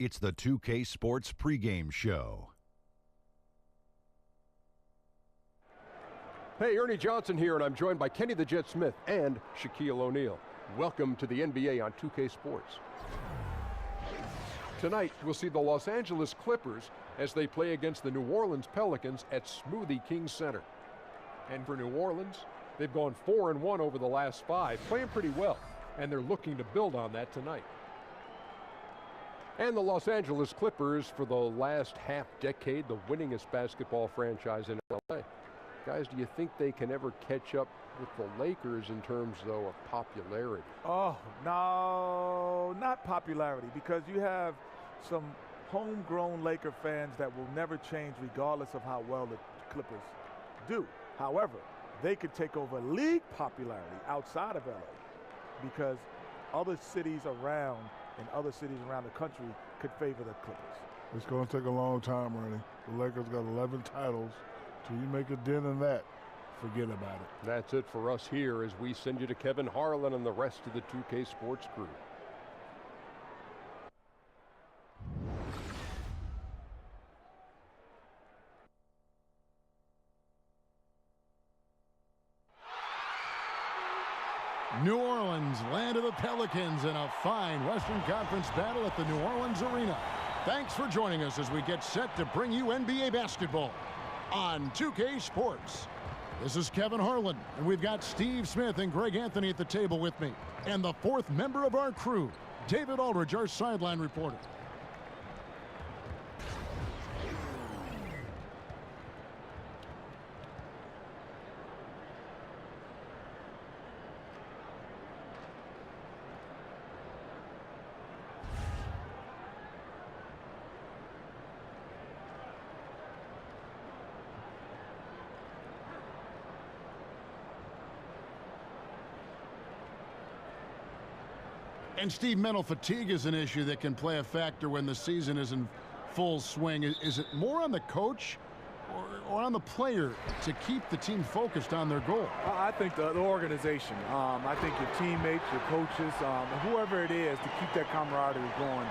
It's the 2K Sports pregame show. Hey, Ernie Johnson here, and I'm joined by Kenny the Jet Smith and Shaquille O'Neal. Welcome to the NBA on 2K Sports. Tonight, we'll see the Los Angeles Clippers as they play against the New Orleans Pelicans at Smoothie King Center. And for New Orleans, they've gone 4-1 over the last 5, playing pretty well, and they're looking to build on that tonight. And the Los Angeles Clippers, for the last half-decade, the winningest basketball franchise in LA. Guys, do you think they can ever catch up with the Lakers in terms, though, of popularity? Oh, no, not popularity, because you have some homegrown Laker fans that will never change regardless of how well the Clippers do. However, they could take over league popularity outside of LA because other cities around and other cities around the country could favor the Clippers. It's going to take a long time, Ernie. The Lakers got 11 titles. Till you make a dent in that, forget about it. That's it for us here as we send you to Kevin Harlan and the rest of the 2K Sports crew. New Orleans, land of the Pelicans, in a fine Western Conference battle at the New Orleans Arena. Thanks for joining us as we get set to bring you NBA basketball on 2K Sports. This is Kevin Harlan, and we've got Steve Smith and Greg Anthony at the table with me. And the fourth member of our crew, David Aldridge, our sideline reporter. And Steve, mental fatigue is an issue that can play a factor when the season is in full swing. Is it more on the coach or on the player to keep the team focused on their goal? I think the organization. I think your teammates, your coaches, whoever it is, to keep that camaraderie going.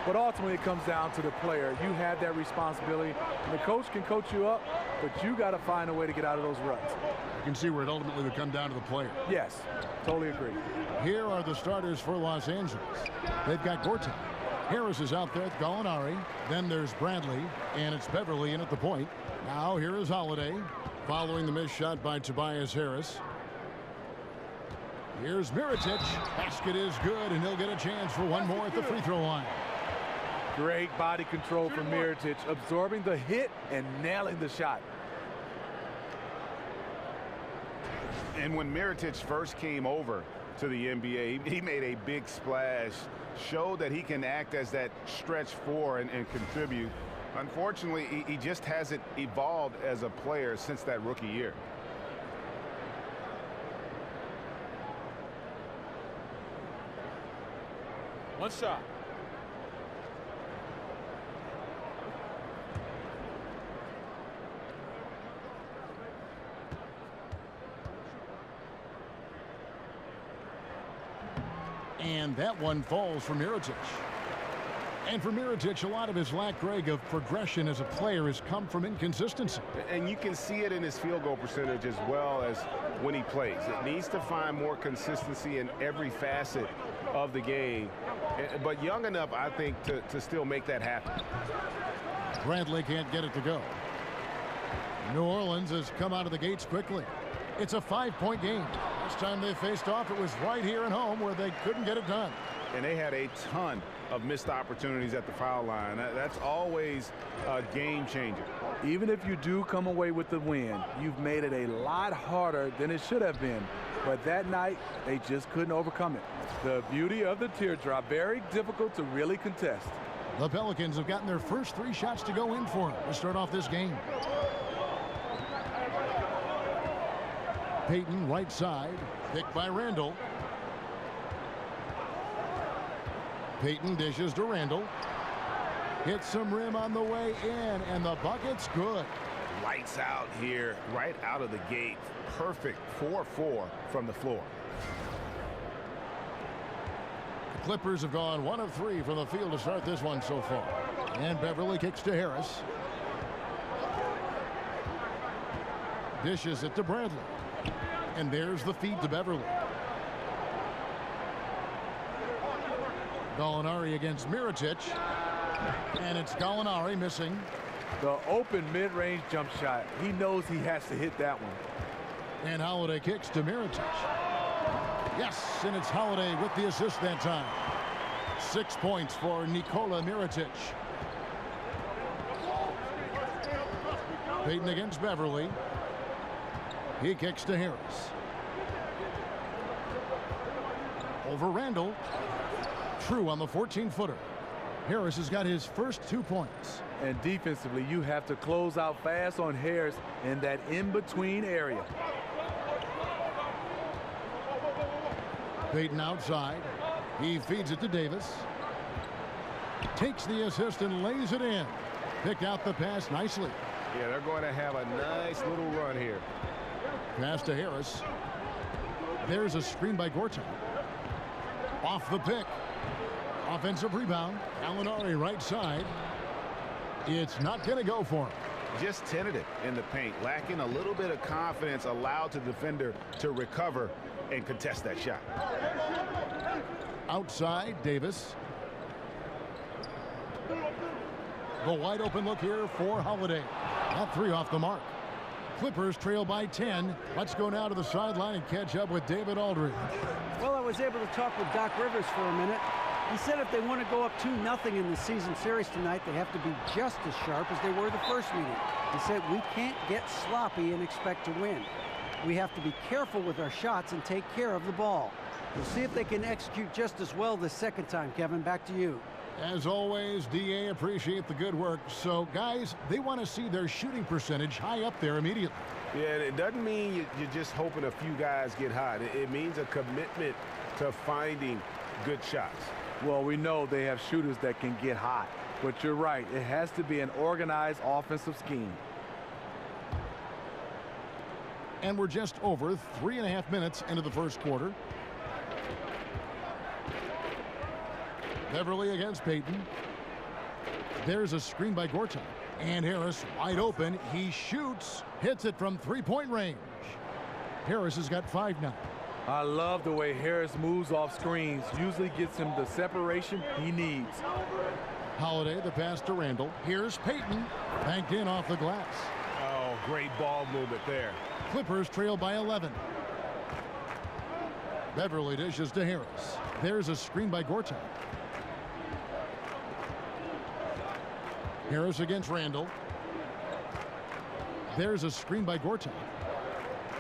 But ultimately, it comes down to the player. You have that responsibility. And the coach can coach you up, but you got to find a way to get out of those ruts. You can see where it ultimately would come down to the player. Yes, totally agree. Here are the starters for Los Angeles. They've got Gortat. Harris is out there with Gallinari. Then there's Bradley, and it's Beverly in at the point. Now here is Holiday, following the missed shot by Tobias Harris. Here's Mirotic. Basket is good, and he'll get a chance for one more at the free throw line. Great body control from Mirotic, absorbing the hit and nailing the shot. And when Mirotic first came over to the NBA, he made a big splash, showed that he can act as that stretch four and contribute. Unfortunately, he just hasn't evolved as a player since that rookie year. One shot. And that one falls for Mirotic. And for Mirotic, a lot of his lack, Greg, of progression as a player has come from inconsistency. And you can see it in his field goal percentage as well as when he plays. It needs to find more consistency in every facet of the game. But young enough, I think, to still make that happen. Bradley can't get it to go. New Orleans has come out of the gates quickly. It's a 5-point game. Last time they faced off, it was right here at home where they couldn't get it done. And they had a ton of missed opportunities at the foul line. That's always a game changer. Even if you do come away with the win, you've made it a lot harder than it should have been. But that night, they just couldn't overcome it. The beauty of the teardrop, very difficult to really contest. The Pelicans have gotten their first 3 shots to go in for them to start off this game. Payton, right side, picked by Randall. Payton dishes to Randall. Hits some rim on the way in, and the bucket's good. Lights out here, right out of the gate. Perfect 4-4 from the floor. Clippers have gone 1 of 3 from the field to start this one so far. And Beverly kicks to Harris. Dishes it to Bradley. And there's the feed to Beverly. Gallinari against Mirotic. And it's Gallinari missing. The open mid-range jump shot. He knows he has to hit that one. And Holiday kicks to Mirotic. Yes, and it's Holiday with the assist that time. 6 points for Nikola Mirotic. Payton against Beverly. He kicks to Harris. Over Randall. True on the 14-footer. Harris has got his first 2 points. And defensively, you have to close out fast on Harris in that in-between area. Payton outside. He feeds it to Davis. Takes the assist and lays it in. Picked out the pass nicely. Yeah, they're going to have a nice little run here. Pass to Harris. There's a screen by Gortat. Off the pick. Offensive rebound. Gallinari right side. It's not going to go for him. Just tentative in the paint. Lacking a little bit of confidence. Allowed the defender to recover and contest that shot. Outside, Davis. The wide open look here for Holiday. That 3 off the mark. Clippers trail by 10. Let's go now to the sideline and catch up with David Aldridge. Well, I was able to talk with Doc Rivers for a minute. He said if they want to go up 2-0 in the season series tonight, they have to be just as sharp as they were the first meeting. He said we can't get sloppy and expect to win. We have to be careful with our shots and take care of the ball. We'll see if they can execute just as well the second time. Kevin, back to you. As always, DA, appreciate the good work. So, guys, they want to see their shooting percentage high up there immediately. Yeah, it doesn't mean you're just hoping a few guys get hot. It means a commitment to finding good shots. Well, we know they have shooters that can get hot. But you're right. It has to be an organized offensive scheme. And we're just over 3.5 minutes into the first quarter. Beverly against Payton. There's a screen by Gortat. And Harris wide open. He shoots. Hits it from 3-point range. Harris has got 5 now. I love the way Harris moves off screens. Usually gets him the separation he needs. Holiday, the pass to Randall. Here's Payton. Banked in off the glass. Oh, great ball movement there. Clippers trail by 11. Beverly dishes to Harris. There's a screen by Gortat. Harris against Randall. There's a screen by Gortat.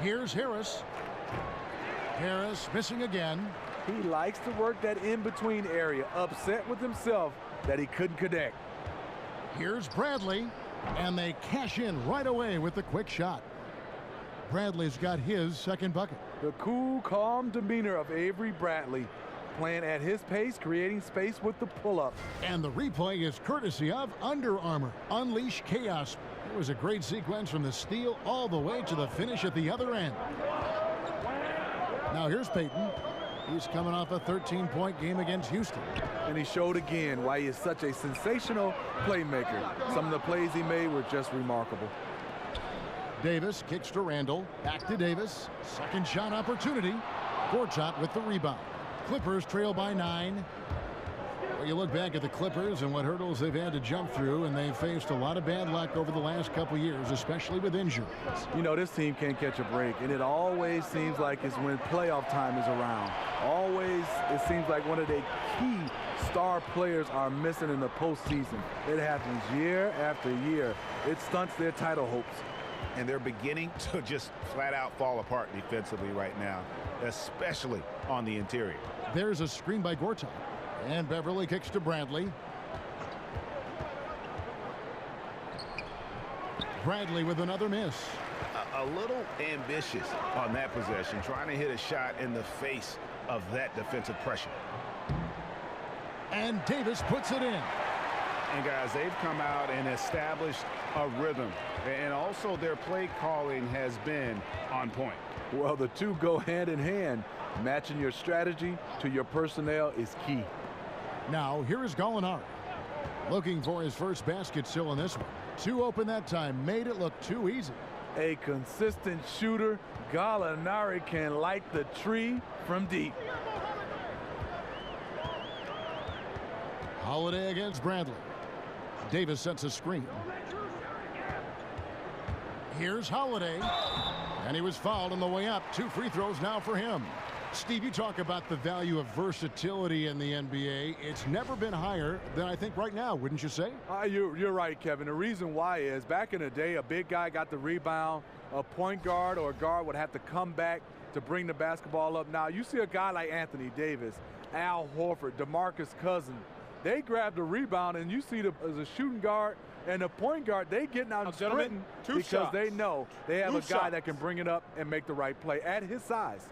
Here's Harris. Harris missing again. He likes to work that in-between area. Upset with himself that he couldn't connect. Here's Bradley. And they cash in right away with the quick shot. Bradley's got his second bucket. The cool, calm demeanor of Avery Bradley. Playing at his pace, creating space with the pull-up. And the replay is courtesy of Under Armour. Unleash chaos. It was a great sequence from the steal all the way to the finish at the other end. Now here's Payton. He's coming off a 13-point game against Houston. And he showed again why he is such a sensational playmaker. Some of the plays he made were just remarkable. Davis kicks to Randall. Back to Davis. Second shot opportunity. Gortat with the rebound. Clippers trail by 9. Well, you look back at the Clippers and what hurdles they've had to jump through, and they've faced a lot of bad luck over the last couple years, especially with injuries. You know, this team can't catch a break, and it always seems like it's when playoff time is around. Always, it seems like one of their key star players are missing in the postseason. It happens year after year. It stunts their title hopes. And they're beginning to just flat out fall apart defensively right now, especially on the interior. There's a screen by Gortat. And Beverly kicks to Bradley. Bradley with another miss. A little ambitious on that possession, trying to hit a shot in the face of that defensive pressure. And Davis puts it in. And guys, they've come out and established a rhythm. And also their play calling has been on point. Well, the two go hand in hand. Matching your strategy to your personnel is key. Now, here is Gallinari. Looking for his first basket still in this one. Too open that time. Made it look too easy. A consistent shooter, Gallinari can light the tree from deep. Holiday against Bradley. Davis sets a screen. Here's Holiday. And he was fouled on the way up. 2 free throws now for him. Steve, you talk about the value of versatility in the NBA. It's never been higher than I think right now, wouldn't you say? You're right, Kevin. The reason why is back in the day, a big guy got the rebound. A point guard or a guard would have to come back to bring the basketball up. Now, you see a guy like Anthony Davis, Al Horford, DeMarcus Cousins. They grab the rebound, and you see as a shooting guard and a point guard, they getting out and sprinting because they know they have a guy that can bring it up and make the right play at his size.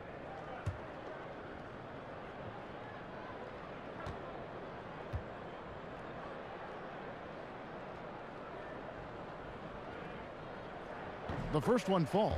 The first one falls.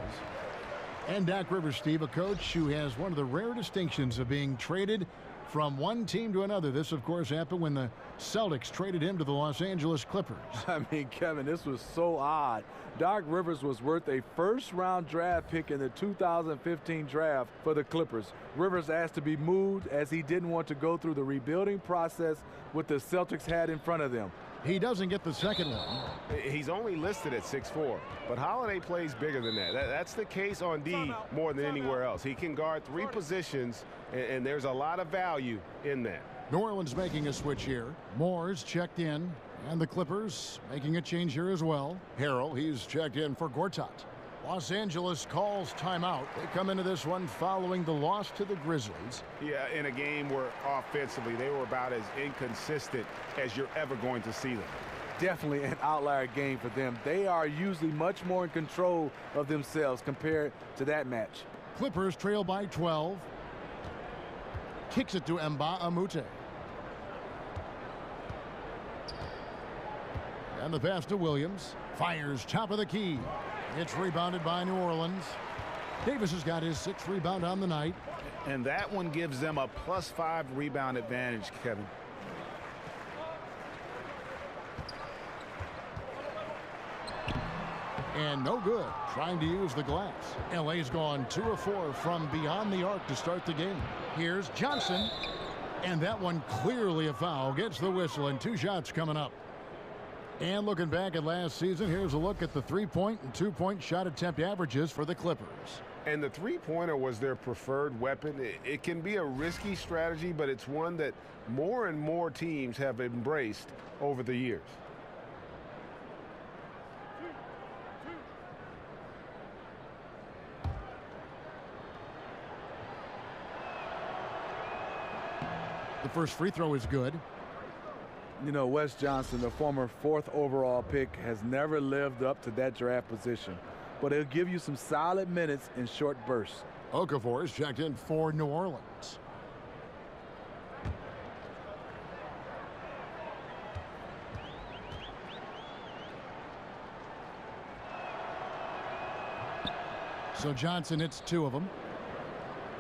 And Doc Rivers, Steve, a coach who has one of the rare distinctions of being traded from one team to another. This, of course, happened when the Celtics traded him to the Los Angeles Clippers. I mean, Kevin, this was so odd. Doc Rivers was worth a first-round draft pick in the 2015 draft for the Clippers. Rivers asked to be moved as he didn't want to go through the rebuilding process what the Celtics had in front of them. He doesn't get the second one. He's only listed at 6'4", but Holiday plays bigger than that. That's the case on D more than anywhere else. He can guard 3 positions, and there's a lot of value in that. New Orleans making a switch here. Moore's checked in, and the Clippers making a change here as well. Harrell, he's checked in for Gortat. Los Angeles calls timeout. They come into this one following the loss to the Grizzlies. Yeah, in a game where offensively they were about as inconsistent as you're ever going to see them. Definitely an outlier game for them. They are usually much more in control of themselves compared to that match. Clippers trail by 12. Kicks it to Mba Amute. And the pass to Williams. Fires top of the key. It's rebounded by New Orleans. Davis has got his 6th rebound on the night. And that one gives them a +5 rebound advantage, Kevin. And no good. Trying to use the glass. LA's gone 2 of 4 from beyond the arc to start the game. Here's Johnson. And that one clearly a foul. Gets the whistle, and 2 shots coming up. And looking back at last season, here's a look at the 3-point and 2-point shot attempt averages for the Clippers. And the 3-pointer was their preferred weapon. It can be a risky strategy, but it's one that more and more teams have embraced over the years. The first free throw is good. You know, Wes Johnson, the former 4th overall pick, has never lived up to that draft position. But it'll give you some solid minutes in short bursts. Okafor is checked in for New Orleans. So Johnson hits 2 of them.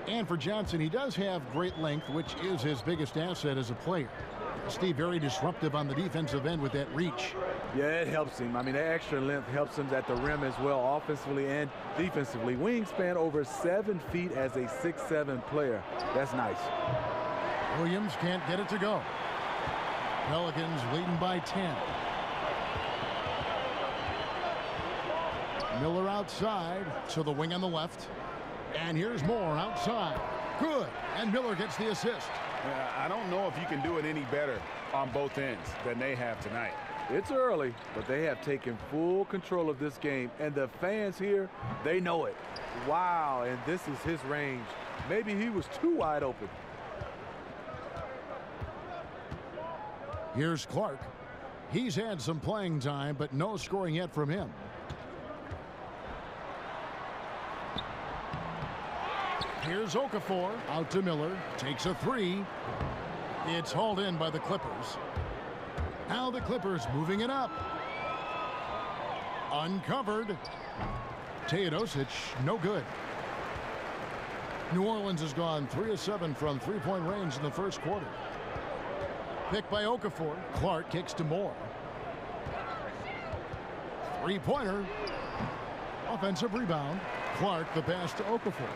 And for Johnson, he does have great length, which is his biggest asset as a player. Steve, very disruptive on the defensive end with that reach. Yeah, it helps him. I mean, the extra length helps him at the rim as well, offensively and defensively. Wingspan over 7 feet as a 6'7" player. That's nice. Williams can't get it to go. Pelicans leading by 10. Miller outside to the wing on the left. And here's Moore outside. Good. And Miller gets the assist. I don't know if you can do it any better on both ends than they have tonight. It's early, but they have taken full control of this game. And the fans here, they know it. Wow, and this is his range. Maybe he was too wide open. Here's Clark. He's had some playing time, but no scoring yet from him. Here's Okafor out to Miller. Takes a 3. It's hauled in by the Clippers. Now the Clippers moving it up. Uncovered. Teodosic, no good. New Orleans has gone 3 of 7 from three-point range in the first quarter. Picked by Okafor. Clark kicks to Moore. Three-pointer. Offensive rebound. Clark the pass to Okafor.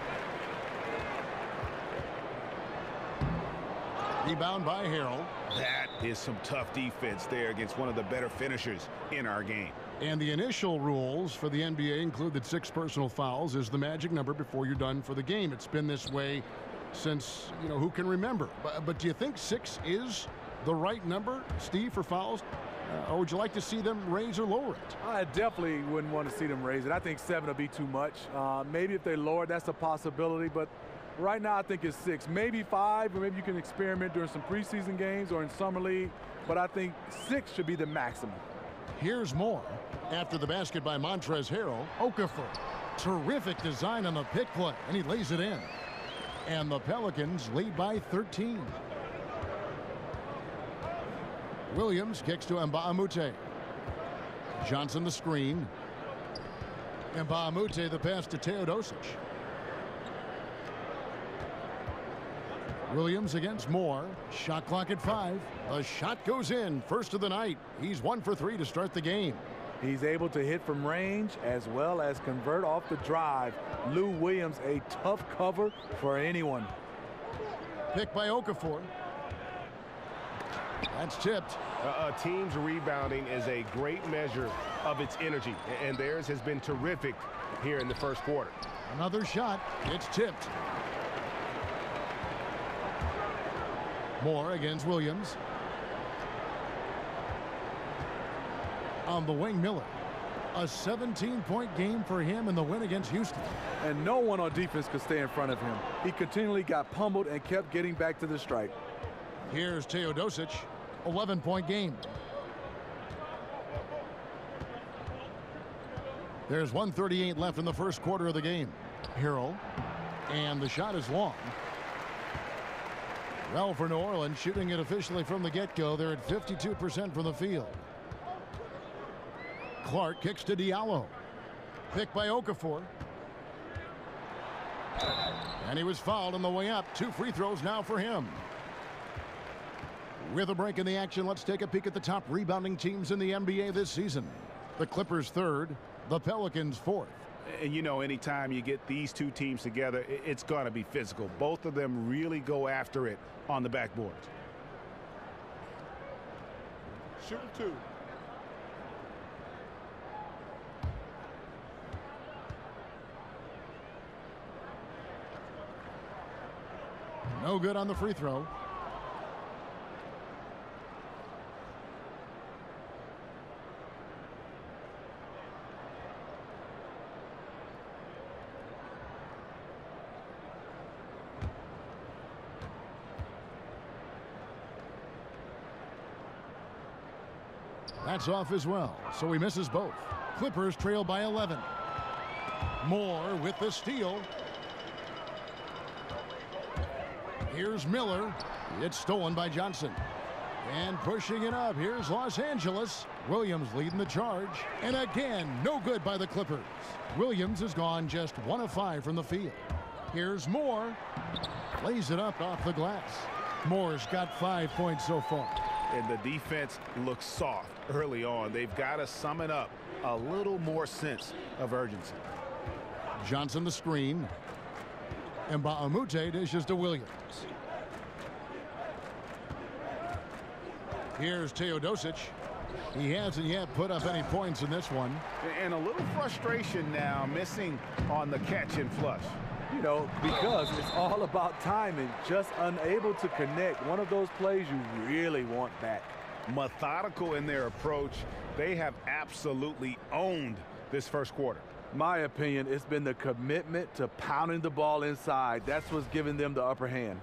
Rebound by Harrell. That is some tough defense there against one of the better finishers in our game. And the initial rules for the NBA include that 6 personal fouls is the magic number before you're done for the game. It's been this way since, who can remember? But do you think 6 is the right number, Steve, for fouls? Or would you like to see them raise or lower it? I definitely wouldn't want to see them raise it. I think 7 will be too much. Maybe if they lower it, that's a possibility. But right now, I think it's 6. Maybe 5, or maybe you can experiment during some preseason games or in summer league. But I think 6 should be the maximum. Here's more. After the basket by Montrezl Harrell, Okafor. Terrific design on the pick play, and he lays it in. And the Pelicans lead by 13. Williams kicks to Mbamute. Johnson the screen. Mbamute the pass to Teodosic. Williams against Moore. Shot clock at 5. The shot goes in. First of the night. He's 1 for 3 to start the game. He's able to hit from range as well as convert off the drive. Lou Williams, a tough cover for anyone. Picked by Okafor. That's tipped. A team's rebounding is a great measure of its energy, and theirs has been terrific here in the first quarter. Another shot. It's tipped. Moore against Williams. On the wing, Miller. A 17-point game for him in the win against Houston. And no one on defense could stay in front of him. He continually got pummeled and kept getting back to the strike. Here's Teodosic. 11-point game. There's 1:38 left in the first quarter of the game. Harrell. And the shot is long. Well, for New Orleans, shooting it officially from the get-go, they're at 52% from the field. Clark kicks to Diallo. Picked by Okafor. And he was fouled on the way up. 2 free throws now for him. With a break in the action, let's take a peek at the top rebounding teams in the NBA this season. The Clippers 3rd, the Pelicans 4th. And anytime you get these 2 teams together, it's going to be physical. Both of them really go after it on the backboards. Shooting 2. No good on the free throw. That's off as well, so he misses both. Clippers trail by 11. Moore with the steal. Here's Miller. It's stolen by Johnson. And pushing it up, here's Los Angeles. Williams leading the charge. And again, no good by the Clippers. Williams has gone just 1 of 5 from the field. Here's Moore. Lays it up off the glass. Moore's got 5 points so far. And the defense looks soft early on. They've got to sum it up. A little more sense of urgency. Johnson the screen. Mbamute dishes to Williams. Here's Teodosic. He hasn't yet put up any points in this one. And a little frustration now, missing on the catch and flush. Because it's all about timing, just unable to connect. One of those plays you really want back. Methodical in their approach. They have absolutely owned this first quarter. My opinion, it's been the commitment to pounding the ball inside. That's what's giving them the upper hand.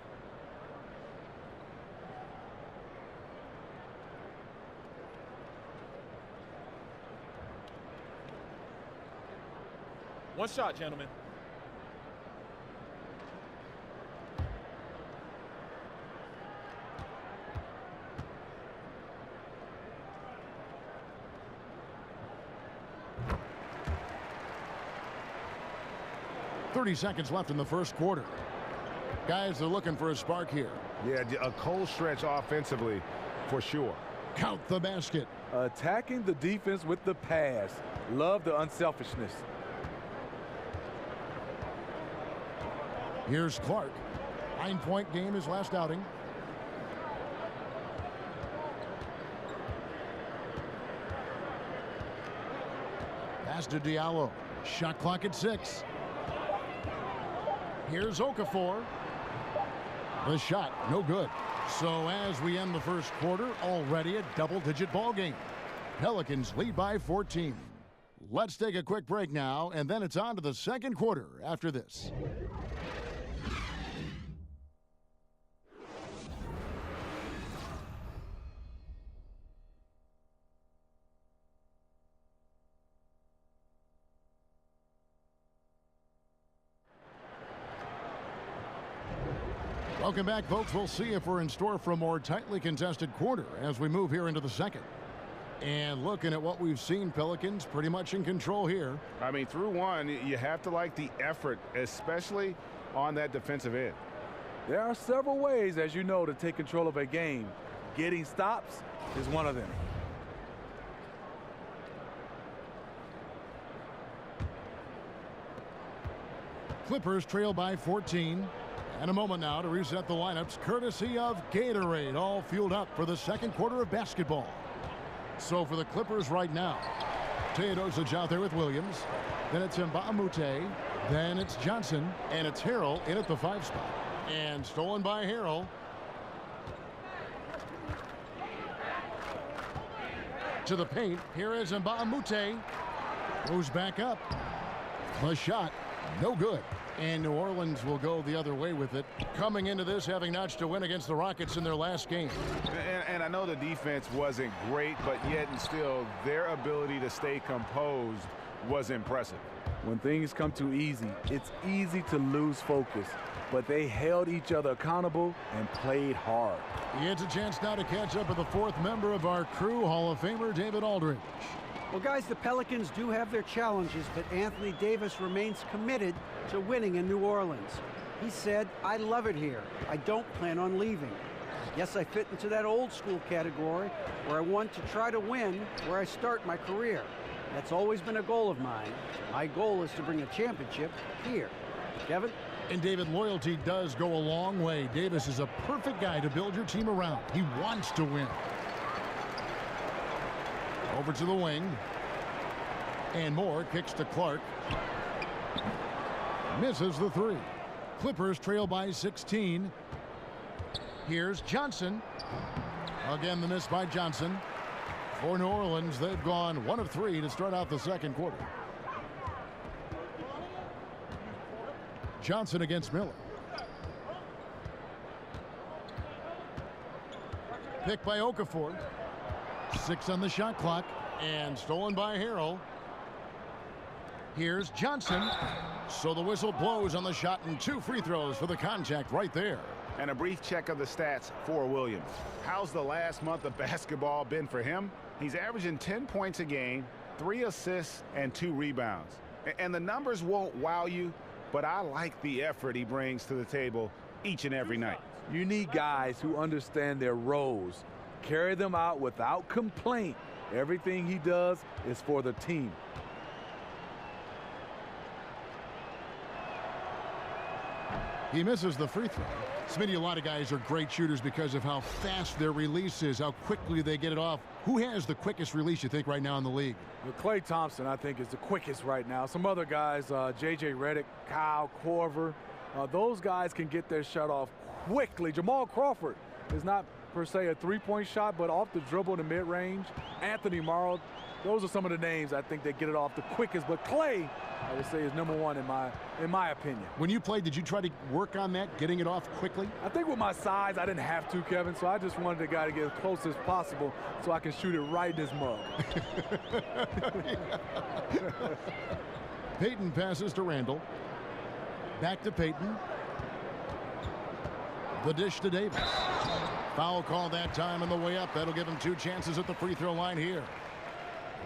One shot, gentlemen. 30 seconds left in the first quarter. Guys, they're looking for a spark here. Yeah, a cold stretch offensively for sure. Count the basket. Attacking the defense with the pass. Love the unselfishness. Here's Clark. 9-point game his last outing. Pass to Diallo. Shot clock at 6. Here's Okafor. The shot, no good. So as we end the first quarter, already a double-digit ball game. Pelicans lead by 14. Let's take a quick break now, and then it's on to the second quarter after this. Welcome back, folks. We'll see if we're in store for a more tightly contested quarter as we move here into the second. And looking at what we've seen, Pelicans pretty much in control here. I mean, through one, you have to like the effort, especially on that defensive end. There are several ways, as you know, to take control of a game. Getting stops is one of them. Clippers trail by 14. And a moment now to reset the lineups, courtesy of Gatorade, all fueled up for the second quarter of basketball. So for the Clippers right now, Teodosic's out there with Williams. Then it's Mbamute. Then it's Johnson. And it's Harrell in at the 5 spot. And stolen by Harrell. To the paint. Here is Mbamute. Goes back up. The shot, no good. And New Orleans will go the other way with it. Coming into this, having notched a win against the Rockets in their last game. And I know the defense wasn't great, but yet and still, their ability to stay composed was impressive. When things come too easy, it's easy to lose focus. But they held each other accountable and played hard. He gets a chance now to catch up with the 4th member of our crew, Hall of Famer David Aldridge. Well, guys, the Pelicans do have their challenges, but Anthony Davis remains committed to winning in New Orleans. He said, "I love it here. I don't plan on leaving. Yes, I fit into that old school category where I want to try to win where I start my career. That's always been a goal of mine. My goal is to bring a championship here." Kevin? And David, loyalty does go a long way. Davis is a perfect guy to build your team around. He wants to win. Over to the wing. And Moore kicks to Clark. Misses the 3. Clippers trail by 16. Here's Johnson. Again, the miss by Johnson. For New Orleans, they've gone 1 of 3 to start out the second quarter. Johnson against Miller. Pick by Okafor. 6 on the shot clock. And stolen by Harrell. Here's Johnson. So the whistle blows on the shot and 2 free throws for the contact right there. And a brief check of the stats for Williams. How's the last month of basketball been for him? He's averaging 10 points a game, 3 assists, and 2 rebounds. And the numbers won't wow you, but I like the effort he brings to the table each and every night. You need guys who understand their roles. Carry them out without complaint. Everything he does is for the team. He misses the free throw. Smitty, a lot of guys are great shooters because of how fast their release is, how quickly they get it off. Who has the quickest release, you think, right now in the league? Well, Klay Thompson, I think, is the quickest right now. Some other guys, J.J. Redick, Kyle Korver, those guys can get their shot off quickly. Jamal Crawford is not per se a three-point shot, but off the dribble in the mid-range. Anthony Morrow, those are some of the names I think that get it off the quickest. But Klay, I would say, is number 1 in my opinion. When you played, did you try to work on that, getting it off quickly? I think with my size, I didn't have to, Kevin, so I just wanted the guy to get as close as possible so I can shoot it right in his mug. Payton passes to Randall. Back to Payton. The dish to Davis. Foul call that time on the way up. That'll give him 2 chances at the free throw line here.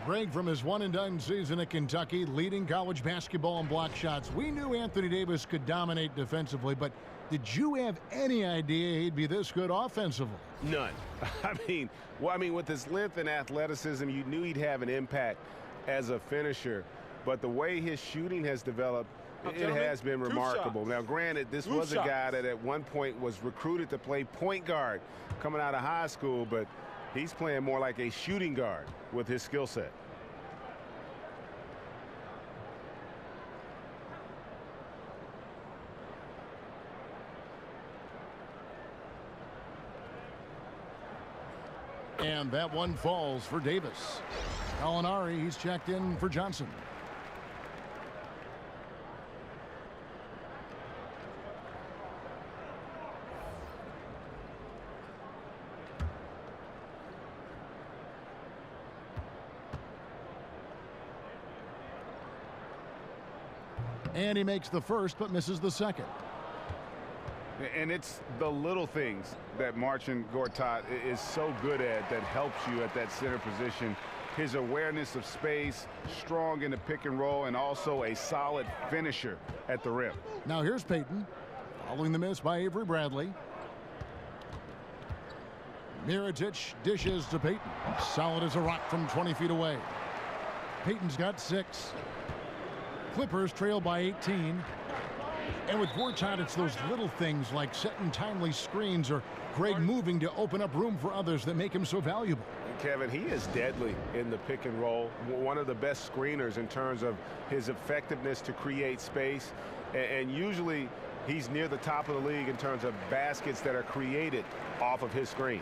Greg, from his one-and-done season at Kentucky, leading college basketball in block shots, we knew Anthony Davis could dominate defensively, but did you have any idea he'd be this good offensively? None. I mean, with his length and athleticism, you knew he'd have an impact as a finisher. But the way his shooting has developed, it has been remarkable. Now, granted, this was a guy that at one point was recruited to play point guard coming out of high school, but he's playing more like a shooting guard with his skill set. And that one falls for Davis. Gallinari, he's checked in for Johnson. And he makes the first but misses the second. And it's the little things that Marcin Gortat is so good at that helps you at that center position. His awareness of space, strong in the pick and roll, and also a solid finisher at the rim. Now here's Payton, following the miss by Avery Bradley. Mirotic dishes to Payton. Solid as a rock from 20 feet away. Payton's got 6. Clippers trail by 18. And with Gortat, it's those little things like setting timely screens or Greg moving to open up room for others that make him so valuable. Kevin, he is deadly in the pick and roll. One of the best screeners in terms of his effectiveness to create space. And usually he's near the top of the league in terms of baskets that are created off of his screens.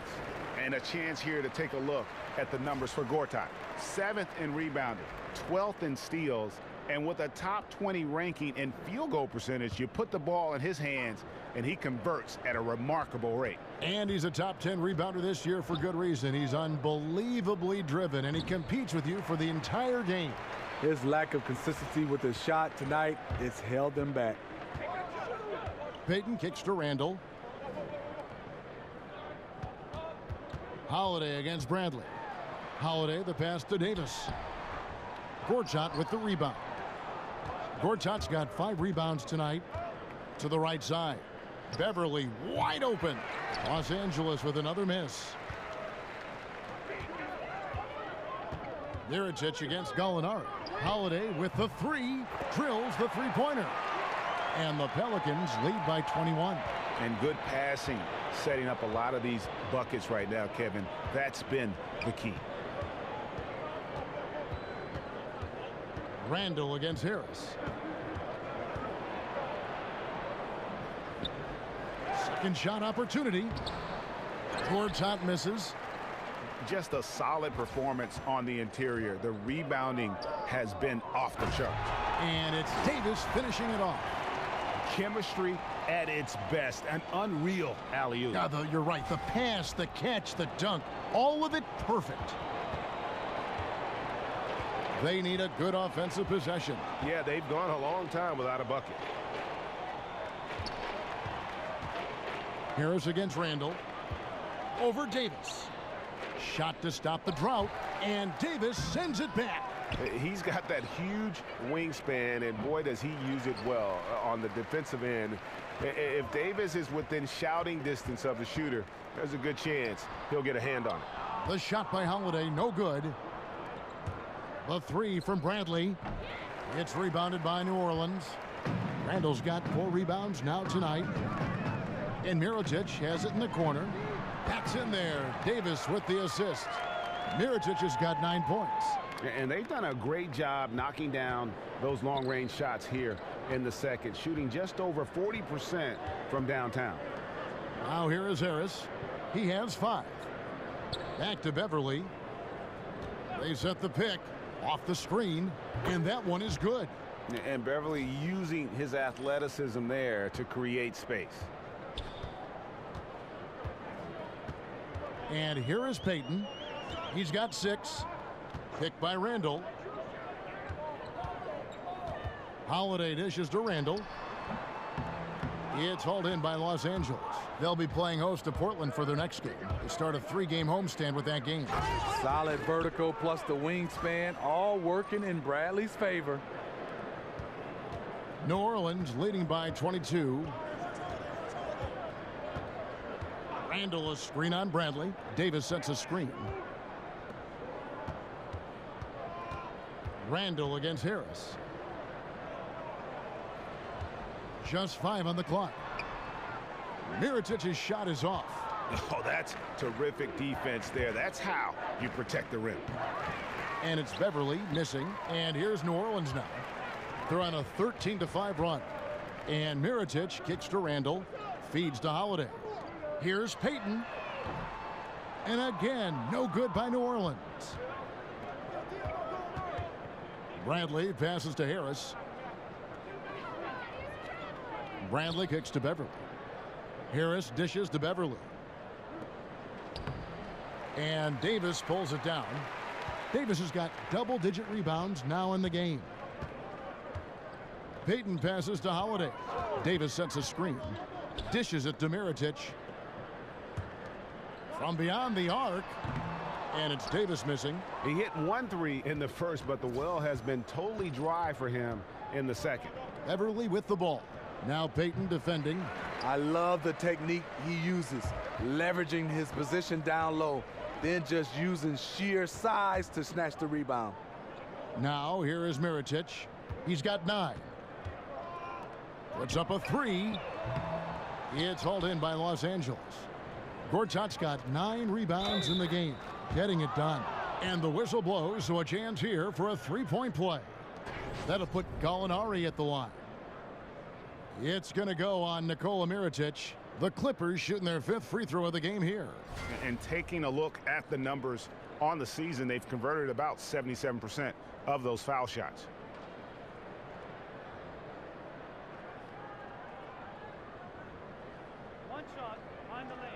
And a chance here to take a look at the numbers for Gortat. 7th in rebounding, 12th in steals, and with a top 20 ranking in field goal percentage, you put the ball in his hands and he converts at a remarkable rate. And he's a top 10 rebounder this year for good reason. He's unbelievably driven, and he competes with you for the entire game. His lack of consistency with his shot tonight has held him back. Payton kicks to Randall. Holiday against Bradley. Holiday, the pass to Davis. Gortat with the rebound. Gortat's got 5 rebounds tonight. To the right side. Beverly wide open. Los Angeles with another miss. Mirotic against Gallinari. Holiday with the 3. Drills the three-pointer. And the Pelicans lead by 21. And good passing, setting up a lot of these buckets right now, Kevin. That's been the key. Randall against Harris. Second shot opportunity. Gortat misses. Just a solid performance on the interior. The rebounding has been off the chart. And it's Davis finishing it off. Chemistry at its best. An unreal alley-oop. Yeah, you're right. The pass, the catch, the dunk, all of it perfect. They need a good offensive possession. Yeah, they've gone a long time without a bucket. Harris against Randall. Over Davis. Shot to stop the drought, and Davis sends it back. He's got that huge wingspan, and boy, does he use it well on the defensive end. If Davis is within shouting distance of the shooter, there's a good chance he'll get a hand on it. The shot by Holiday, no good. The 3 from Bradley. It's rebounded by New Orleans. Randall's got 4 rebounds now tonight. And Mirotic has it in the corner. Backs in there. Davis with the assist. Mirotic has got 9 points. And they've done a great job knocking down those long-range shots here in the second, shooting just over 40% from downtown. Now here is Harris. He has 5. Back to Beverly. They set the pick off the screen, and that one is good. And Beverly using his athleticism there to create space. And here is Payton. He's got 6. Picked by Randall. Holiday dishes to Randall. It's hauled in by Los Angeles. They'll be playing host to Portland for their next game. They start a 3-game homestand with that game. Solid vertical plus the wingspan, all working in Bradley's favor. New Orleans leading by 22. Randall a screen on Bradley. Davis sets a screen. Randall against Harris. Just 5 on the clock. Mirotich's shot is off. Oh, that's terrific defense there. That's how you protect the rim. And it's Beverly missing. And here's New Orleans now. They're on a 13-5 run. And Mirotic kicks to Randall. Feeds to Holiday. Here's Payton. And again, no good by New Orleans. Bradley passes to Harris. Bradley kicks to Beverly. Harris dishes to Beverly. And Davis pulls it down. Davis has got double-digit rebounds now in the game. Payton passes to Holiday. Davis sets a screen. Dishes it to Mirotic. From beyond the arc. And it's Davis missing. He hit 1 3 in the first, but the well has been totally dry for him in the second. Beverly with the ball. Now Payton defending. I love the technique he uses, leveraging his position down low, then just using sheer size to snatch the rebound. Now here is Mirotic. He's got 9. Puts up a 3. It's hauled in by Los Angeles. Gortat's got 9 rebounds in the game, getting it done. And the whistle blows, so a chance here for a 3-point play. That'll put Gallinari at the line. It's going to go on Nikola Mirotic. The Clippers shooting their 5th free throw of the game here. And taking a look at the numbers on the season, they've converted about 77% of those foul shots. One shot on the lanes.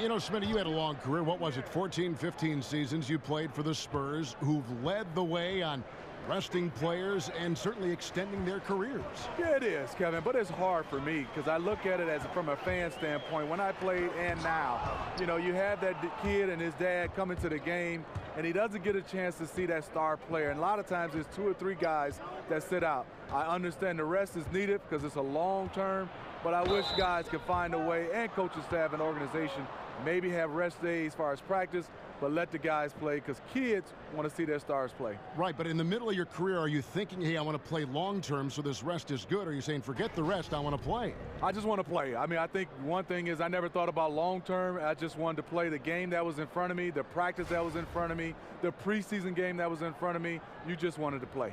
You know, Smitty, you had a long career. What was it, 14, 15 seasons you played for the Spurs, who've led the way on resting players and certainly extending their careers. Yeah, it is, Kevin, but it's hard for me because I look at it as from a fan standpoint. When I played and now, you know, you have that kid and his dad come into the game, and he doesn't get a chance to see that star player. And a lot of times there's 2 or 3 guys that sit out. I understand the rest is needed because it's a long term, but I wish guys could find a way, and coaching staff and organization, maybe have rest days as far as practice, but let the guys play because kids want to see their stars play. Right, but in the middle of your career, are you thinking, hey, I want to play long-term so this rest is good? Or are you saying, forget the rest, I want to play? I just want to play. I mean, I think one thing is I never thought about long-term. I just wanted to play the game that was in front of me, the practice that was in front of me, the preseason game that was in front of me. You just wanted to play.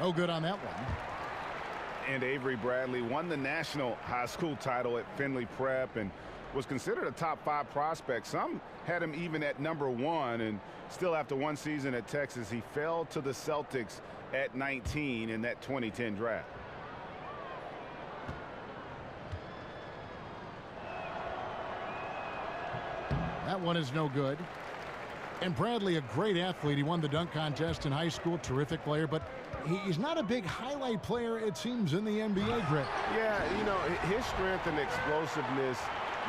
No good on that one. And Avery Bradley won the national high school title at Findlay Prep and was considered a top 5 prospect. Some had him even at number 1, and still after 1 season at Texas, he fell to the Celtics at 19 in that 2010 draft. That one is no good. And Bradley, a great athlete. He won the dunk contest in high school, terrific player, but he's not a big highlight player, it seems, in the NBA, Greg. Yeah, you know, his strength and explosiveness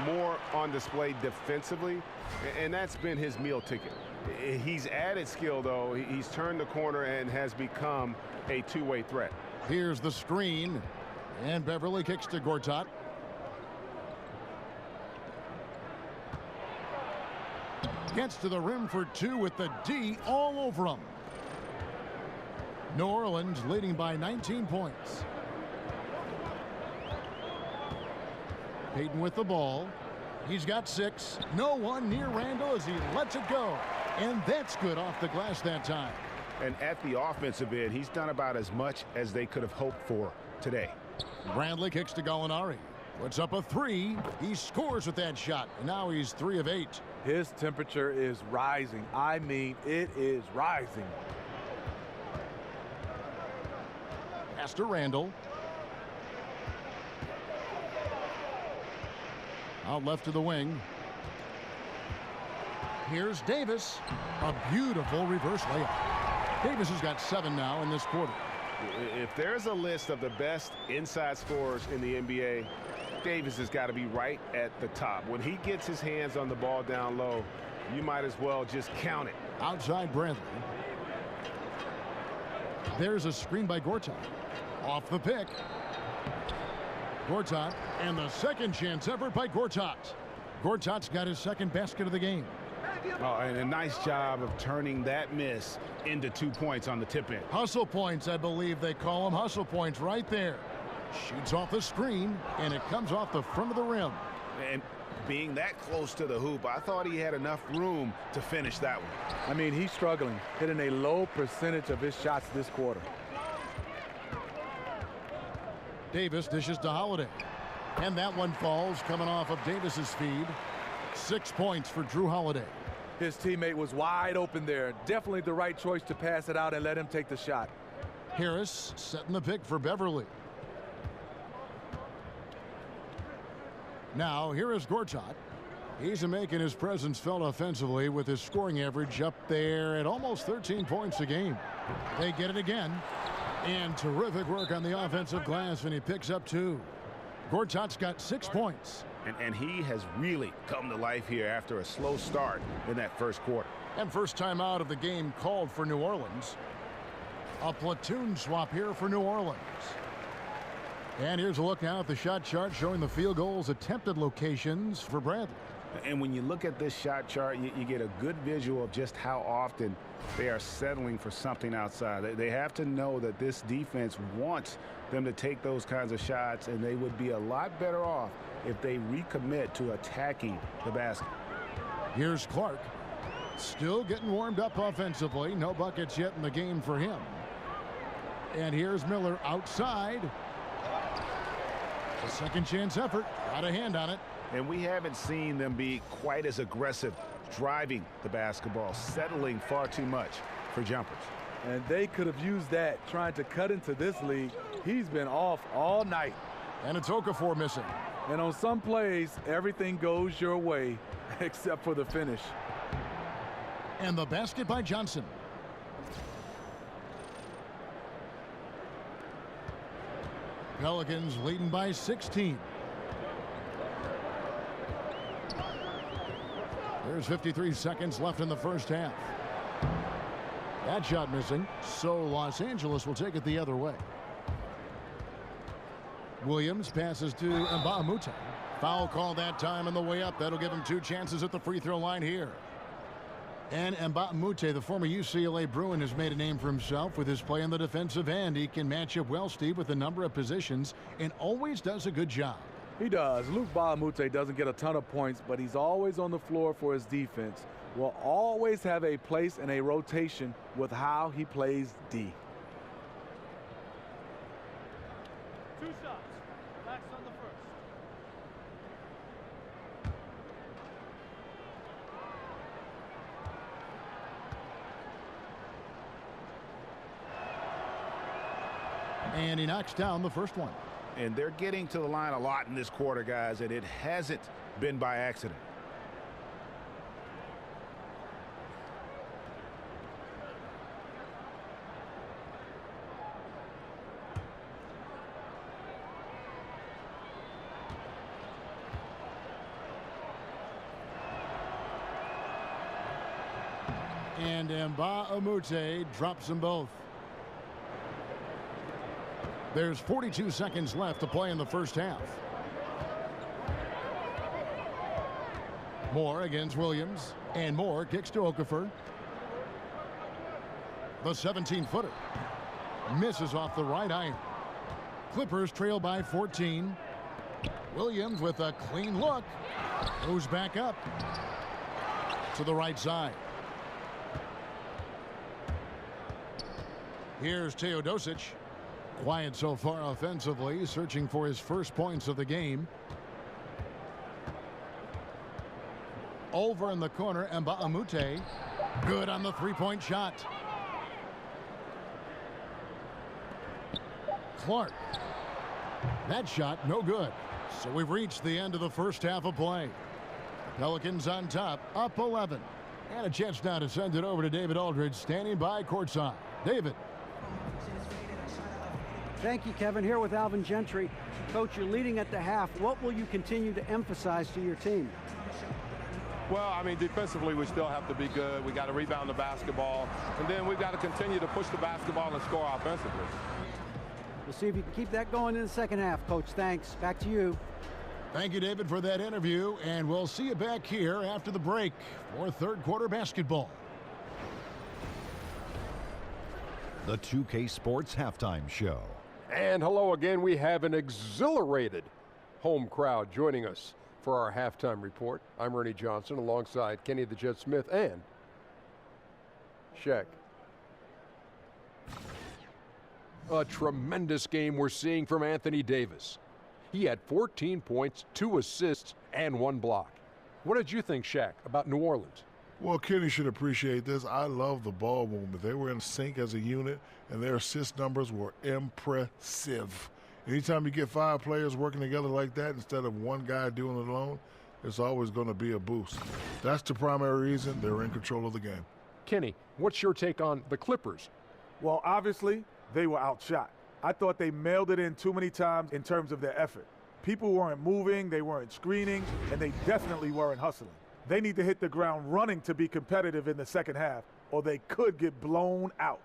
more on display defensively, and that's been his meal ticket. He's added skill, though. He's turned the corner and has become a two-way threat. Here's the screen, and Beverly kicks to Gortat. Gets to the rim for 2 with the D all over him. New Orleans leading by 19 points. Payton with the ball. He's got 6. No one near Randall as he lets it go. And that's good off the glass that time. And at the offensive end, he's done about as much as they could have hoped for today. Bradley kicks to Gallinari. Puts up a three. He scores with that shot. And now he's 3 of 8. His temperature is rising. I mean, it is rising. Pass to Randall. Out left to the wing. Here's Davis. A beautiful reverse layup. Davis has got 7 now in this quarter. If there's a list of the best inside scorers in the NBA, Davis has got to be right at the top. When he gets his hands on the ball down low, you might as well just count it. Outside Bradley. There's a screen by Gortat. Off the pick. Gortat, and the second chance effort by Gortat. Gortat's got his second basket of the game. Oh, and a nice job of turning that miss into 2 points on the tip in. Hustle points, I believe they call them. Hustle points right there. Shoots off the screen, and it comes off the front of the rim. And being that close to the hoop, I thought he had enough room to finish that one. I mean, he's struggling, hitting a low percentage of his shots this quarter. Davis dishes to Holiday. And that one falls coming off of Davis's feed. 6 points for Drew Holiday. His teammate was wide open there. Definitely the right choice to pass it out and let him take the shot. Harris setting the pick for Beverly. Now here is Gortat. He's making his presence felt offensively with his scoring average up there at almost 13 points a game. They get it again. And terrific work on the offensive glass, and he picks up 2. Gortat's got 6 points. And he has really come to life here after a slow start in that first quarter. And first time out of the game called for New Orleans. A platoon swap here for New Orleans. And here's a look now at the shot chart showing the field goals attempted locations for Bradley. And when you look at this shot chart, you get a good visual of just how often they are settling for something outside. They have to know that this defense wants them to take those kinds of shots, and they would be a lot better off if they recommit to attacking the basket. Here's Clark. Still getting warmed up offensively. No buckets yet in the game for him. And here's Miller outside. A second chance effort. Got a hand on it. And we haven't seen them be quite as aggressive driving the basketball, settling far too much for jumpers. And they could have used that trying to cut into this league. He's been off all night. And it's Okafor missing. And on some plays, everything goes your way except for the finish. And the basket by Johnson. Pelicans leading by 16. There's 53 seconds left in the first half. That shot missing, so Los Angeles will take it the other way. Williams passes to Mbamute. Foul call that time on the way up. That'll give him 2 chances at the free throw line here. And Mbamute, the former UCLA Bruin, has made a name for himself with his play on the defensive end. He can match up well, Steve, with a number of positions and always does a good job. He does. Luke Mbamute doesn't get a ton of points, but he's always on the floor for his defense. Will always have a place and a rotation with how he plays D. 2 shots. Max on the first. And he knocks down the first one. And they're getting to the line a lot in this quarter, guys, and it hasn't been by accident. And Mbamute drops them both. There's 42 seconds left to play in the first half. Moore against Williams. And Moore kicks to Okafor. The 17-footer. Misses off the right iron. Clippers trail by 14. Williams with a clean look. Goes back up to the right side. Here's Teodosic. Quiet so far offensively, searching for his first points of the game. Over in the corner, Mbamute. Good on the three-point shot. Clark. That shot, no good. So we've reached the end of the first half of play. The Pelicans on top, up 11. And a chance now to send it over to David Aldridge, standing by courtside. David. Thank you, Kevin. Here with Alvin Gentry. Coach, you're leading at the half. What will you continue to emphasize to your team? Well, I mean, defensively, we still have to be good. We got to rebound the basketball. And then we've got to continue to push the basketball and score offensively. We'll see if you can keep that going in the second half, Coach. Thanks. Back to you. Thank you, David, for that interview. And we'll see you back here after the break for third quarter basketball. The 2K Sports Halftime Show. And hello again. We have an exhilarated home crowd joining us for our halftime report. I'm Ernie Johnson alongside Kenny the Jet Smith and Shaq. A tremendous game we're seeing from Anthony Davis. He had 14 points, 2 assists, and 1 block. What did you think, Shaq, about New Orleans? Well, Kenny should appreciate this. I love the ball movement. They were in sync as a unit, and their assist numbers were impressive. Anytime you get 5 players working together like that instead of one guy doing it alone, it's always going to be a boost. That's the primary reason they're in control of the game. Kenny, what's your take on the Clippers? Well, obviously, they were outshot. I thought they mailed it in too many times in terms of their effort. People weren't moving, they weren't screening, and they definitely weren't hustling. They need to hit the ground running to be competitive in the second half, or they could get blown out.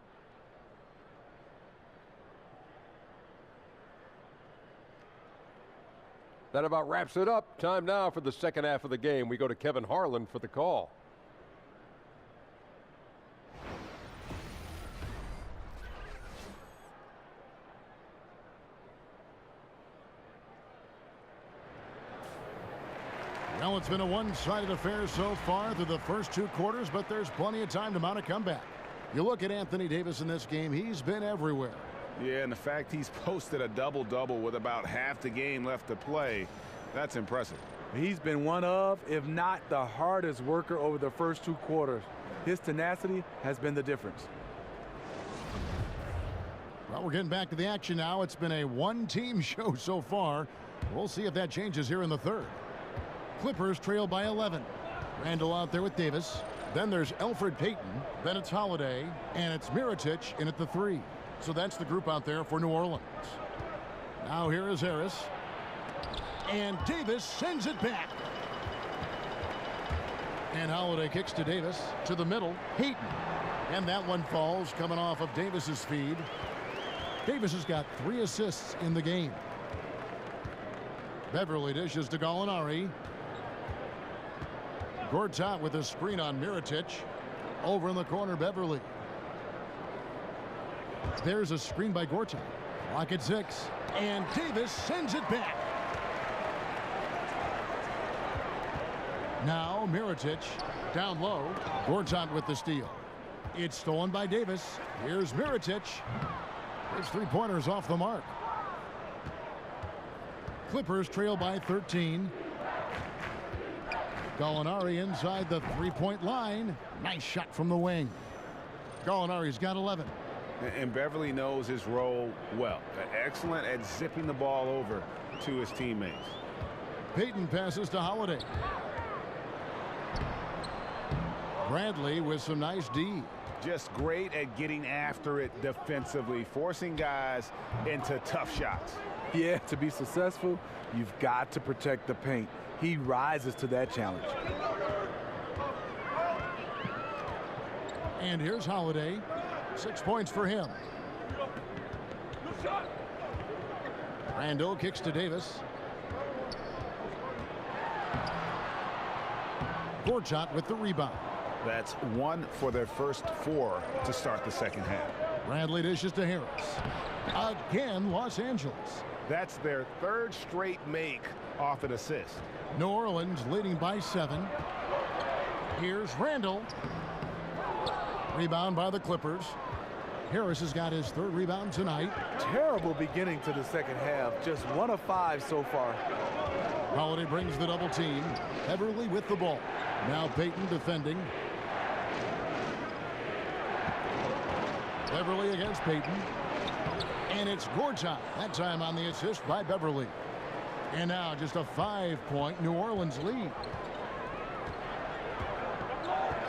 That about wraps it up. Time now for the second half of the game. We go to Kevin Harlan for the call. Well, it's been a one-sided affair so far through the first 2 quarters, but there's plenty of time to mount a comeback. You look at Anthony Davis in this game, he's been everywhere. Yeah, and the fact he's posted a double-double with about half the game left to play, that's impressive. He's been one of, if not the hardest worker over the first 2 quarters. His tenacity has been the difference. Well, we're getting back to the action now. It's been a one-team show so far. We'll see if that changes here in the third. Clippers trail by 11. Randall out there with Davis. Then there's Elfrid Payton. Then it's Holiday. And it's Mirotic in at the 3. So that's the group out there for New Orleans. Now here is Harris. And Davis sends it back. And Holiday kicks to Davis. To the middle. Payton. And that one falls coming off of Davis's feed. Davis has got 3 assists in the game. Beverly dishes to Gallinari. Gortat with a screen on Mirotic. Over in the corner, Beverly. There's a screen by Gortat. Clock at 6. And Davis sends it back. Now Mirotic down low. Gortat with the steal. It's stolen by Davis. Here's Mirotic. His 3-pointers off the mark. Clippers trail by 13. Gallinari inside the 3-point line. Nice shot from the wing. Gallinari's got 11. And Beverly knows his role well. Excellent at zipping the ball over to his teammates. Payton passes to Holiday. Bradley with some nice D. Just great at getting after it defensively, forcing guys into tough shots. Yeah, to be successful, you've got to protect the paint. He rises to that challenge. And here's Holiday. 6 points for him. Randall kicks to Davis. Gortat with the rebound. That's 1 for their first 4 to start the second half. Bradley dishes to Harris. Again, Los Angeles. That's their 3rd straight make off an assist. New Orleans leading by 7. Here's Randall. Rebound by the Clippers. Harris has got his 3rd rebound tonight. Terrible beginning to the second half. Just 1 of 5 so far. Holiday brings the double team. Beverly with the ball. Now Payton defending. Beverly against Payton. And it's Gortat. That time on the assist by Beverly. And now just a 5-point New Orleans lead.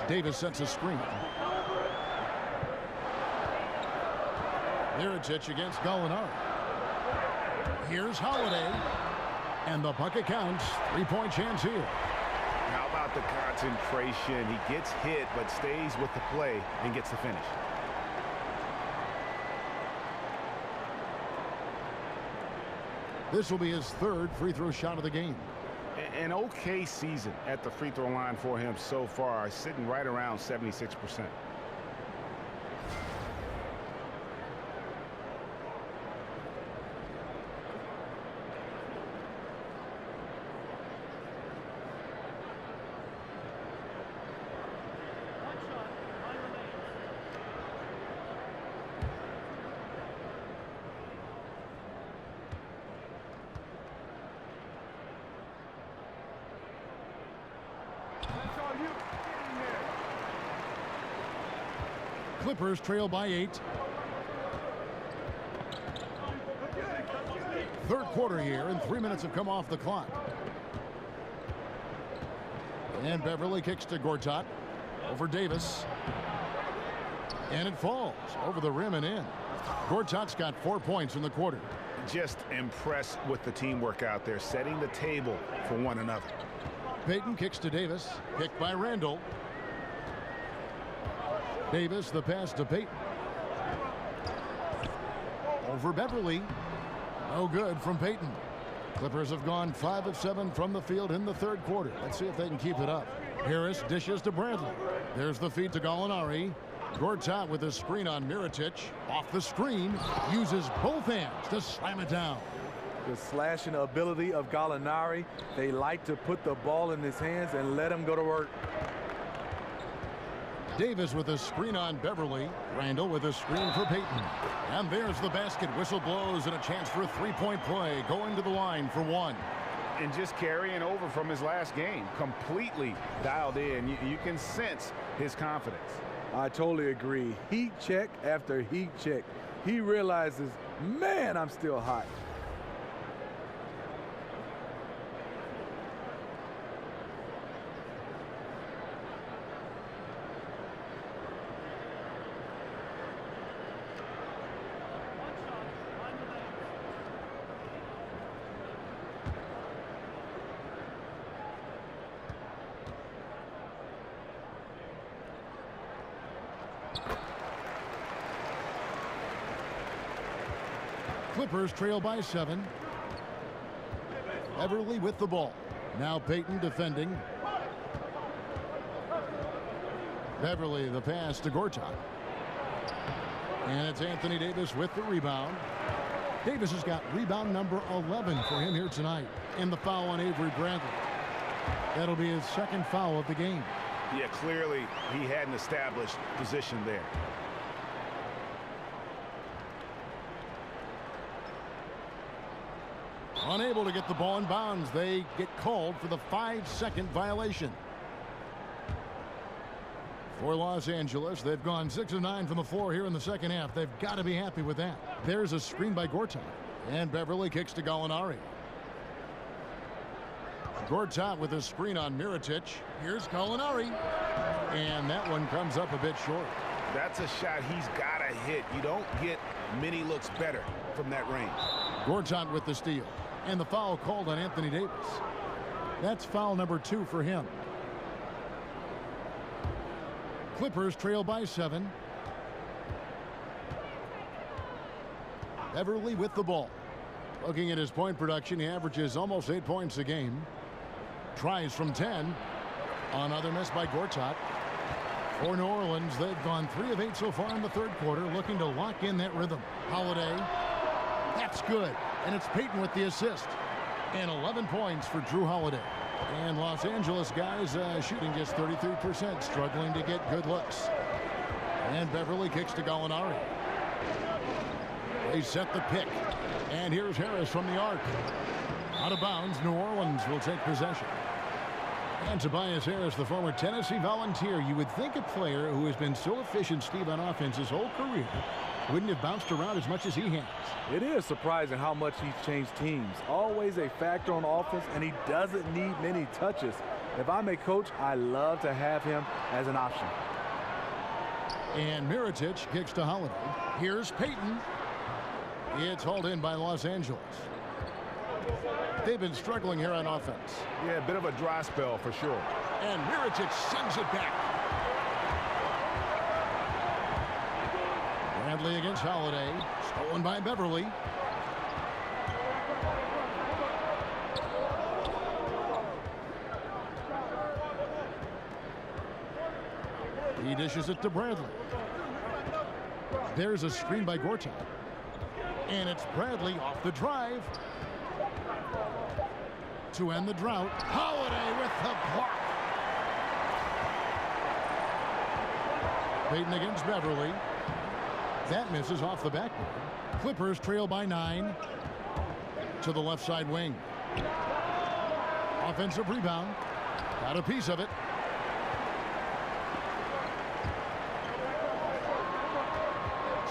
Davis sets a screen. Mirotic against Gallinari. Here's Holiday. And the bucket counts. 3-point chance here. How about the concentration? He gets hit but stays with the play and gets the finish. This will be his 3rd free throw shot of the game. An okay season at the free throw line for him so far, sitting right around 76%. Clippers trail by 8. 3rd quarter here, and 3 minutes have come off the clock. And Beverly kicks to Gortat. Over Davis. And it falls over the rim and in. Gortat's got 4 points in the quarter. Just impressed with the teamwork out there, setting the table for one another. Payton kicks to Davis. Kicked by Randall. Davis, the pass to Payton. Over Beverly. No good from Payton. Clippers have gone 5 of 7 from the field in the 3rd quarter. Let's see if they can keep it up. Harris dishes to Bradley. There's the feed to Gallinari. Gortat with a screen on Mirotic. Off the screen. Uses both hands to slam it down. The slashing ability of Gallinari. They like to put the ball in his hands and let him go to work. Davis with a screen on Beverly. Randall with a screen for Payton. And there's the basket. Whistle blows and a chance for a 3-point play. Going to the line for 1. And just carrying over from his last game. Completely dialed in. You can sense his confidence. I totally agree. Heat check after heat check. He realizes, man, I'm still hot. Clippers trail by 7. Beverly with the ball. Now Payton defending. Beverly the pass to Gortat. And it's Anthony Davis with the rebound. Davis has got rebound number 11 for him here tonight. And the foul on Avery Bradley. That'll be his 2nd foul of the game. Yeah, clearly he had an established position there. Unable to get the ball in bounds. They get called for the 5-second violation. For Los Angeles, they've gone 6 of 9 from the floor here in the 2nd half. They've got to be happy with that. There's a screen by Gortat. And Beverly kicks to Gallinari. Gortat with a screen on Mirotic. Here's Gallinari. And that one comes up a bit short. That's a shot he's got to hit. You don't get many looks better from that range. Gortat with the steal. And the foul called on Anthony Davis. That's foul number 2 for him. Clippers trail by 7. Beverly with the ball. Looking at his point production, he averages almost 8 points a game. Tries from 10. Another miss by Gortat. For New Orleans, they've gone 3 of 8 so far in the 3rd quarter, looking to lock in that rhythm. Holiday. That's good. And it's Payton with the assist. And 11 points for Drew Holiday. And Los Angeles guys shooting just 33%, struggling to get good looks. And Beverly kicks to Gallinari. They set the pick. And here's Harris from the arc. Out of bounds, New Orleans will take possession. And Tobias Harris, the former Tennessee Volunteer. You would think a player who has been so efficient, Steve, on offense his whole career wouldn't have bounced around as much as he has. It is surprising how much he's changed teams. Always a factor on offense, and he doesn't need many touches. If I'm a coach, I love to have him as an option. And Mirotic kicks to Holiday. Here's Payton. It's hauled in by Los Angeles. They've been struggling here on offense. Yeah, a bit of a dry spell for sure. And Mirotic sends it back. Bradley against Holiday. Stolen by Beverly. He dishes it to Bradley. There's a screen by Gortat. And it's Bradley off the drive. To end the drought, Holiday with the block. Payton against Beverly. That misses off the backboard. Clippers trail by 9 to the left side wing. Offensive rebound. Got a piece of it.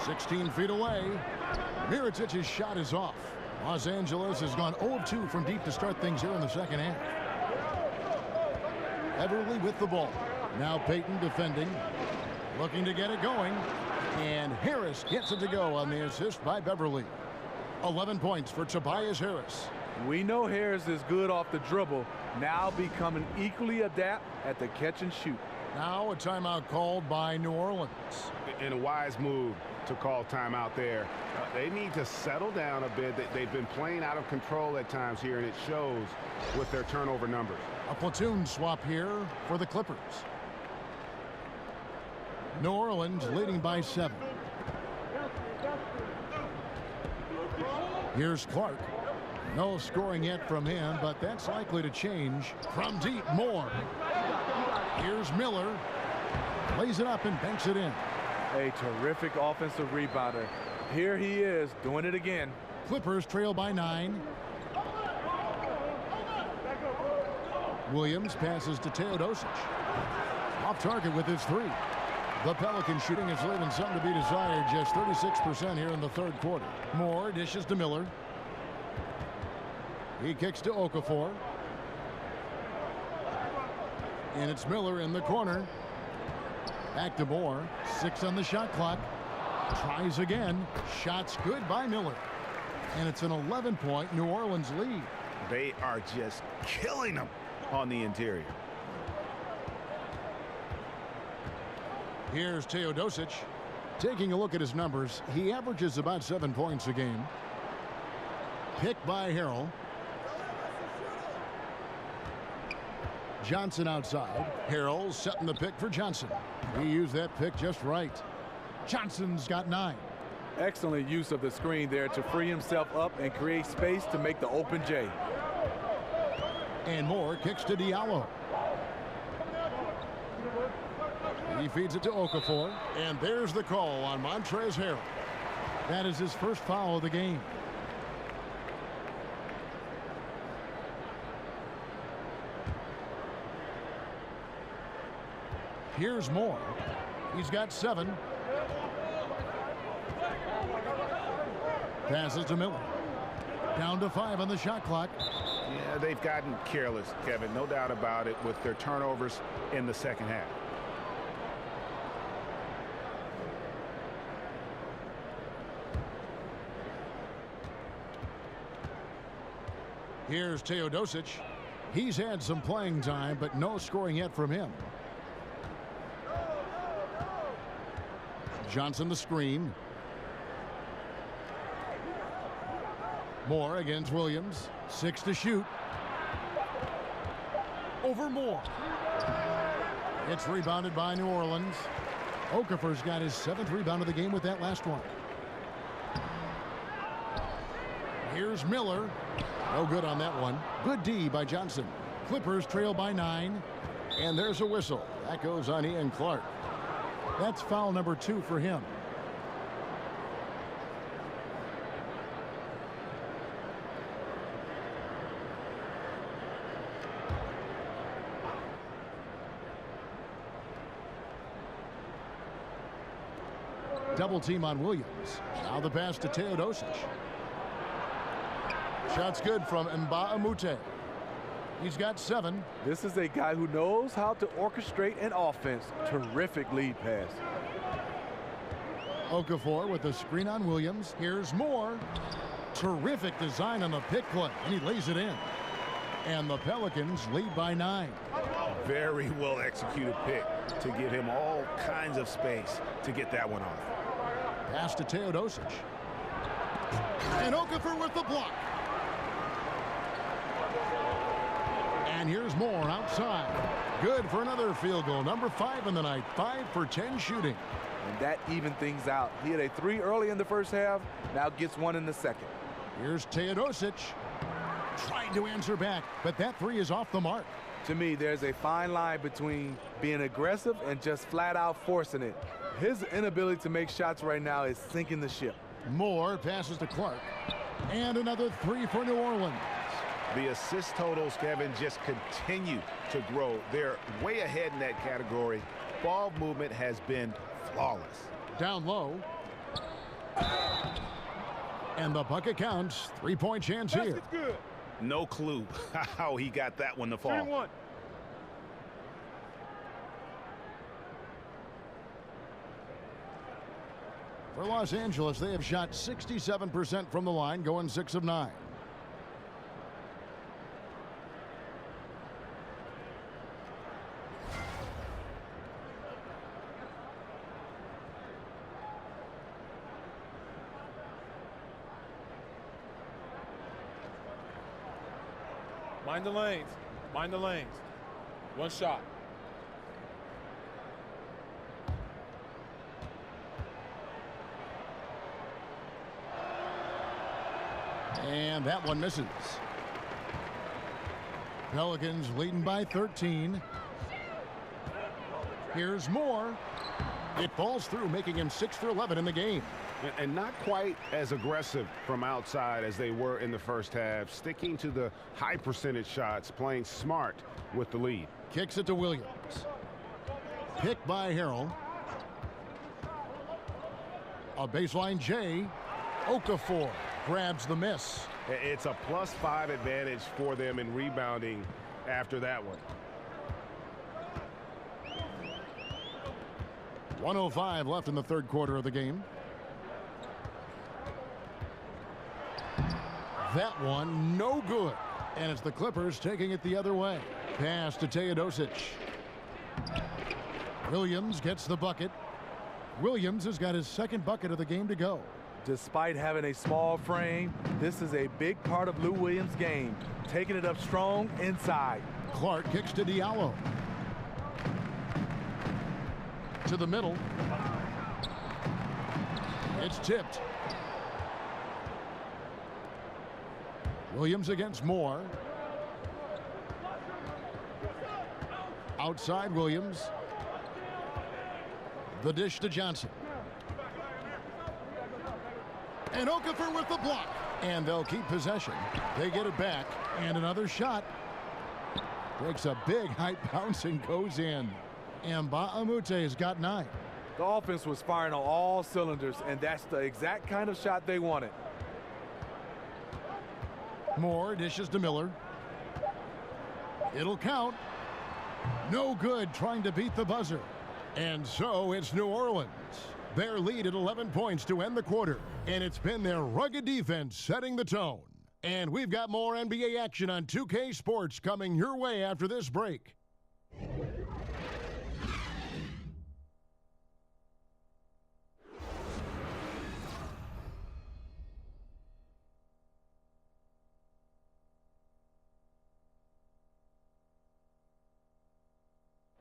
.16 feet away. Mirotic's shot is off. Los Angeles has gone 0 of 2 from deep to start things here in the second half. Beverly with the ball. Now Payton defending. Looking to get it going. And Harris gets it to go on the assist by Beverly. 11 points for Tobias Harris. We know Harris is good off the dribble. Now becoming equally adept at the catch and shoot. Now a timeout called by New Orleans. In a wise move to call timeout there. They need to settle down a bit. They've been playing out of control at times here, and it shows with their turnover numbers. A platoon swap here for the Clippers. New Orleans leading by 7. Here's Clark. No scoring yet from him, but that's likely to change. From deep, Moore. Here's Miller. Lays it up and banks it in. A terrific offensive rebounder. Here he is doing it again. Clippers trail by 9. Williams passes to Teodosic. Off target with his 3. The Pelicans shooting is leaving something to be desired. Just 36% here in the third quarter. Moore dishes to Miller. He kicks to Okafor. And it's Miller in the corner. Back to Moore. 6 on the shot clock. Tries again. Shots good by Miller. And it's an 11-point New Orleans lead. They are just killing them on the interior. Here's Teodosic. Taking a look at his numbers, he averages about 7 points a game. Picked by Harrell. Johnson outside. Harrell setting the pick for Johnson. He used that pick just right. Johnson's got 9. Excellent use of the screen there to free himself up and create space to make the open J. And Moore kicks to Diallo. He feeds it to Okafor. And there's the call on Montrezl Harrell. That is his first foul of the game. Here's Moore. He's got 7. Passes to Miller. Down to 5 on the shot clock. Yeah, they've gotten careless, Kevin. No doubt about it with their turnovers in the second half. Here's Teodosic. He's had some playing time, but no scoring yet from him. Johnson the screen. Moore against Williams. 6 to shoot. Over Moore. It's rebounded by New Orleans. Okafor's got his 7th rebound of the game with that last one. Here's Miller. No good on that one. Good D by Johnson. Clippers trail by 9. And there's a whistle. That goes on Ian Clark. That's foul number 2 for him. double team on Williams. Now the pass to Teodosic. Shot's good from Mbamute. He's got 7. This is a guy who knows how to orchestrate an offense. Terrific lead pass. Okafor with the screen on Williams. Here's Moore. Terrific design on the pick play, and he lays it in. And the Pelicans lead by 9. Very well executed pick to give him all kinds of space to get that one off. Pass to Teodosic. And Okafor with the block. And here's Moore outside. Good for another field goal. Number 5 in the night. 5 for 10 shooting. And that evened things out. He had a 3 early in the first half. Now gets 1 in the second. Here's Teodosic. Trying to answer back, but that 3 is off the mark. To me, there's a fine line between being aggressive and just flat out forcing it. His inability to make shots right now is sinking the ship. Moore passes to Clark. And another 3 for New Orleans. The assist totals, Kevin, just continue to grow. They're way ahead in that category. Ball movement has been flawless. Down low. And the bucket counts. 3-point chance here. It's good. No clue how he got that one to fall. 3-1. For Los Angeles, they have shot 67% from the line, going 6 of 9. Mind the lanes. Mind the lanes. 1 shot. And that one misses. Pelicans leading by 13. Here's Moore. It falls through, making him 6 for 11 in the game. And not quite as aggressive from outside as they were in the first half. Sticking to the high percentage shots, playing smart with the lead. Kicks it to Williams. Picked by Harrell. A baseline J. Okafor grabs the miss. It's a +5 advantage for them in rebounding after that one. 1:05 left in the third quarter of the game. That one no good. And it's the Clippers taking it the other way. Pass to Teodosic. Williams gets the bucket. Williams has got his second bucket of the game to go. Despite having a small frame, this is a big part of Lou Williams' game. Taking it up strong inside. Clark kicks to Diallo. To the middle. It's tipped. Williams against Moore. Outside Williams. The dish to Johnson. And Okafor with the block. And they'll keep possession. They get it back. And another shot. Breaks a big height bounce and goes in. And Mbamute has got 9. The offense was firing on all cylinders, and that's the exact kind of shot they wanted. Moore dishes to Miller. It'll count. No good, trying to beat the buzzer. And so it's New Orleans. Their lead at 11 points to end the quarter. And it's been their rugged defense setting the tone. And we've got more NBA action on 2K Sports coming your way after this break.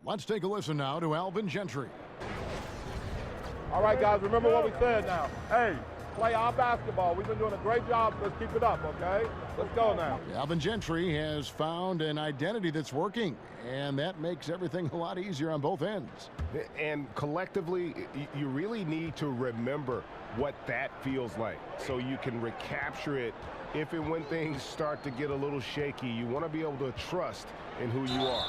Let's take a listen now to Alvin Gentry. All right, guys, remember what we said now. Hey, play our basketball. We've been doing a great job. Let's keep it up, okay? Let's go now. Alvin Gentry has found an identity that's working, and that makes everything a lot easier on both ends. And collectively, you really need to remember what that feels like so you can recapture it if and when things start to get a little shaky. You want to be able to trust in who you are.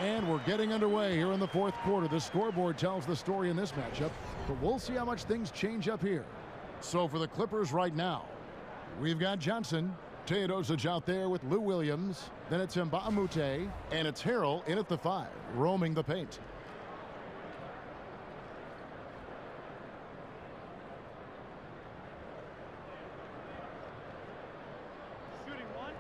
And we're getting underway here in the fourth quarter. The scoreboard tells the story in this matchup, but we'll see how much things change up here. So for the Clippers right now, we've got Johnson. Teodosic out there with Lou Williams. Then it's Mbamute, and it's Harrell in at the 5, roaming the paint. Shooting one.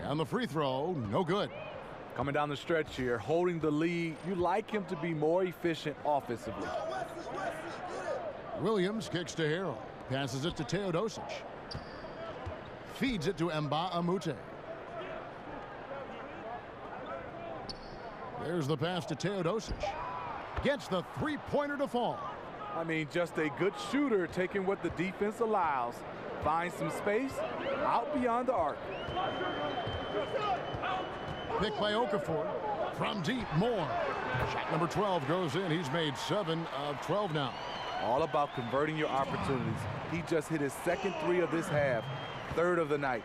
And the free throw, no good. Coming down the stretch here, holding the lead. You like him to be more efficient offensively. Williams kicks to Harrell. Passes it to Teodosic. Feeds it to Mbamute. There's the pass to Teodosic. Gets the three-pointer to fall. I mean, just a good shooter, taking what the defense allows. Finds some space out beyond the arc. Pick by Okafor. From deep, Moore. Shot number 12 goes in. He's made 7 of 12 now. All about converting your opportunities. He just hit his second 3 of this half, 3rd of the night.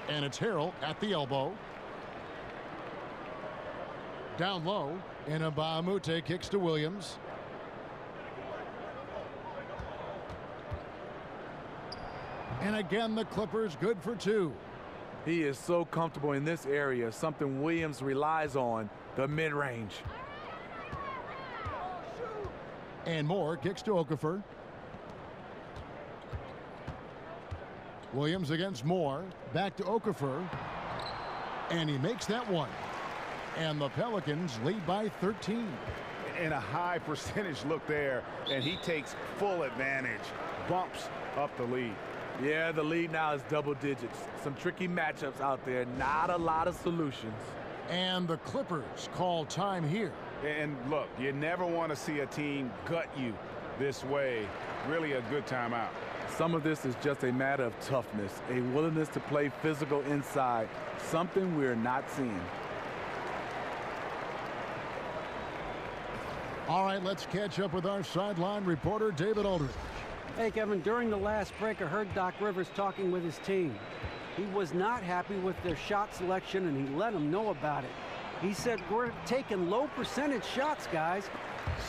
And it's Harrell at the elbow. Down low, and Mbamute kicks to Williams. And again, the Clippers good for 2. He is so comfortable in this area, something Williams relies on, the mid-range. And Moore kicks to Okafor. Williams against Moore. Back to Okafor. And he makes that one. And the Pelicans lead by 13. And a high percentage look there, and he takes full advantage. Bumps up the lead. Yeah, the lead now is double digits. Some tricky matchups out there, not a lot of solutions. And the Clippers call time here. And look, you never want to see a team gut you this way. Really a good timeout. Some of this is just a matter of toughness, a willingness to play physical inside, something we're not seeing. All right, let's catch up with our sideline reporter, David Aldridge. Hey, Kevin, during the last break, I heard Doc Rivers talking with his team. He was not happy with their shot selection, and he let them know about it. He said, we're taking low percentage shots, guys.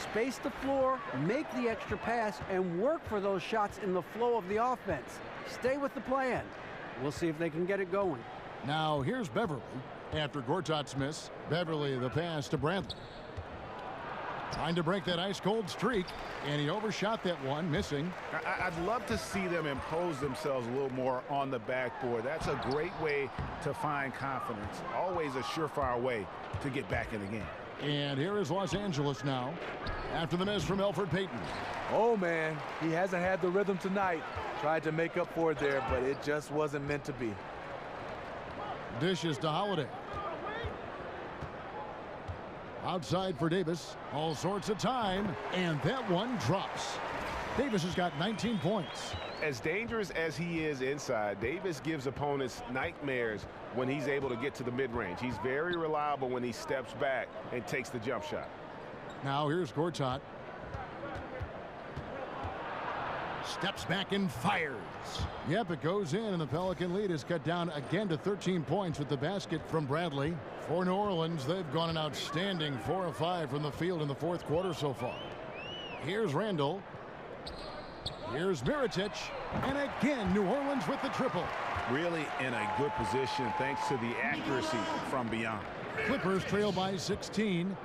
Space the floor, make the extra pass, and work for those shots in the flow of the offense. Stay with the plan. We'll see if they can get it going. Now, here's Beverly. After Gortat's miss, Beverly the pass to Bradley. Trying to break that ice-cold streak, and he overshot that one, missing. I'd love to see them impose themselves a little more on the backboard. That's a great way to find confidence. Always a surefire way to get back in the game. And here is Los Angeles now, after the miss from Elfrid Payton. Oh, man, he hasn't had the rhythm tonight. Tried to make up for it there, but it just wasn't meant to be. Dishes to Holiday. Outside for Davis. All sorts of time. And that one drops. Davis has got 19 points. As dangerous as he is inside, Davis gives opponents nightmares when he's able to get to the mid-range. He's very reliable when he steps back and takes the jump shot. Now here's Gortat. Steps back and fires. Yep, it goes in, and the Pelican lead is cut down again to 13 points with the basket from Bradley. For New Orleans, they've gone an outstanding 4 of 5 from the field in the fourth quarter so far. Here's Randall. Here's Mirotic. And again, New Orleans with the triple. Really in a good position thanks to the accuracy from beyond. Clippers trail by 16.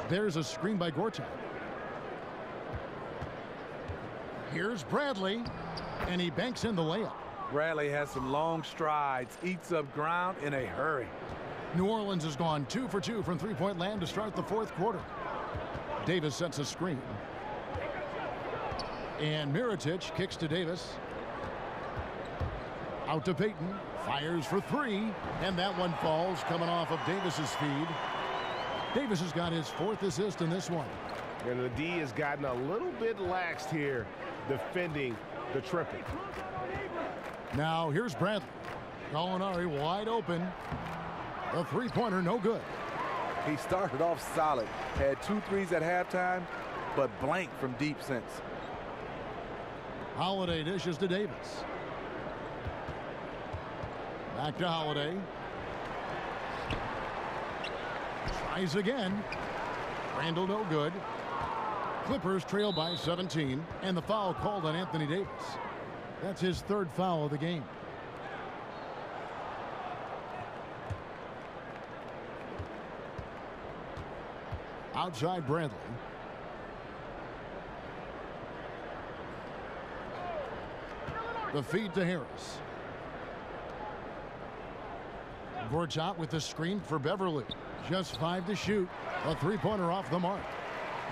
There's a screen by Gortat. Here's Bradley, and he banks in the layup. Bradley has some long strides, eats up ground in a hurry. New Orleans has gone 2 for 2 from three-point land to start the fourth quarter. Davis sets a screen. And Mirotic kicks to Davis. Out to Payton. Fires for 3. And that one falls coming off of Davis's feed. Davis has got his 4th assist in this one. And the D has gotten a little bit laxed here defending the triple. Now here's Bradley. Gallinari wide open. The three-pointer no good. He started off solid, had 2 threes at halftime, but blank from deep since. Holiday dishes to Davis. Back to Holiday. Tries again. Randall no good. Clippers trail by 17, and the foul called on Anthony Davis. That's his 3rd foul of the game. Outside Bradley. The feed to Harris. Gortat with the screen for Beverly. Just 5 to shoot. A 3-pointer off the mark.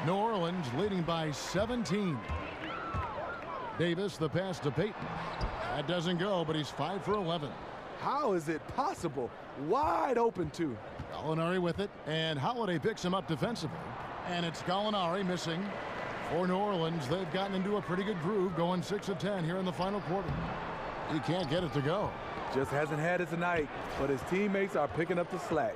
New Orleans leading by 17. Davis the pass to Payton. That doesn't go, but he's 5 for 11. How is it possible? Wide open too. Gallinari with it, and Holiday picks him up defensively. And it's Gallinari missing. For New Orleans, they've gotten into a pretty good groove, going 6 of 10 here in the final quarter. He can't get it to go. Just hasn't had it tonight, but his teammates are picking up the slack.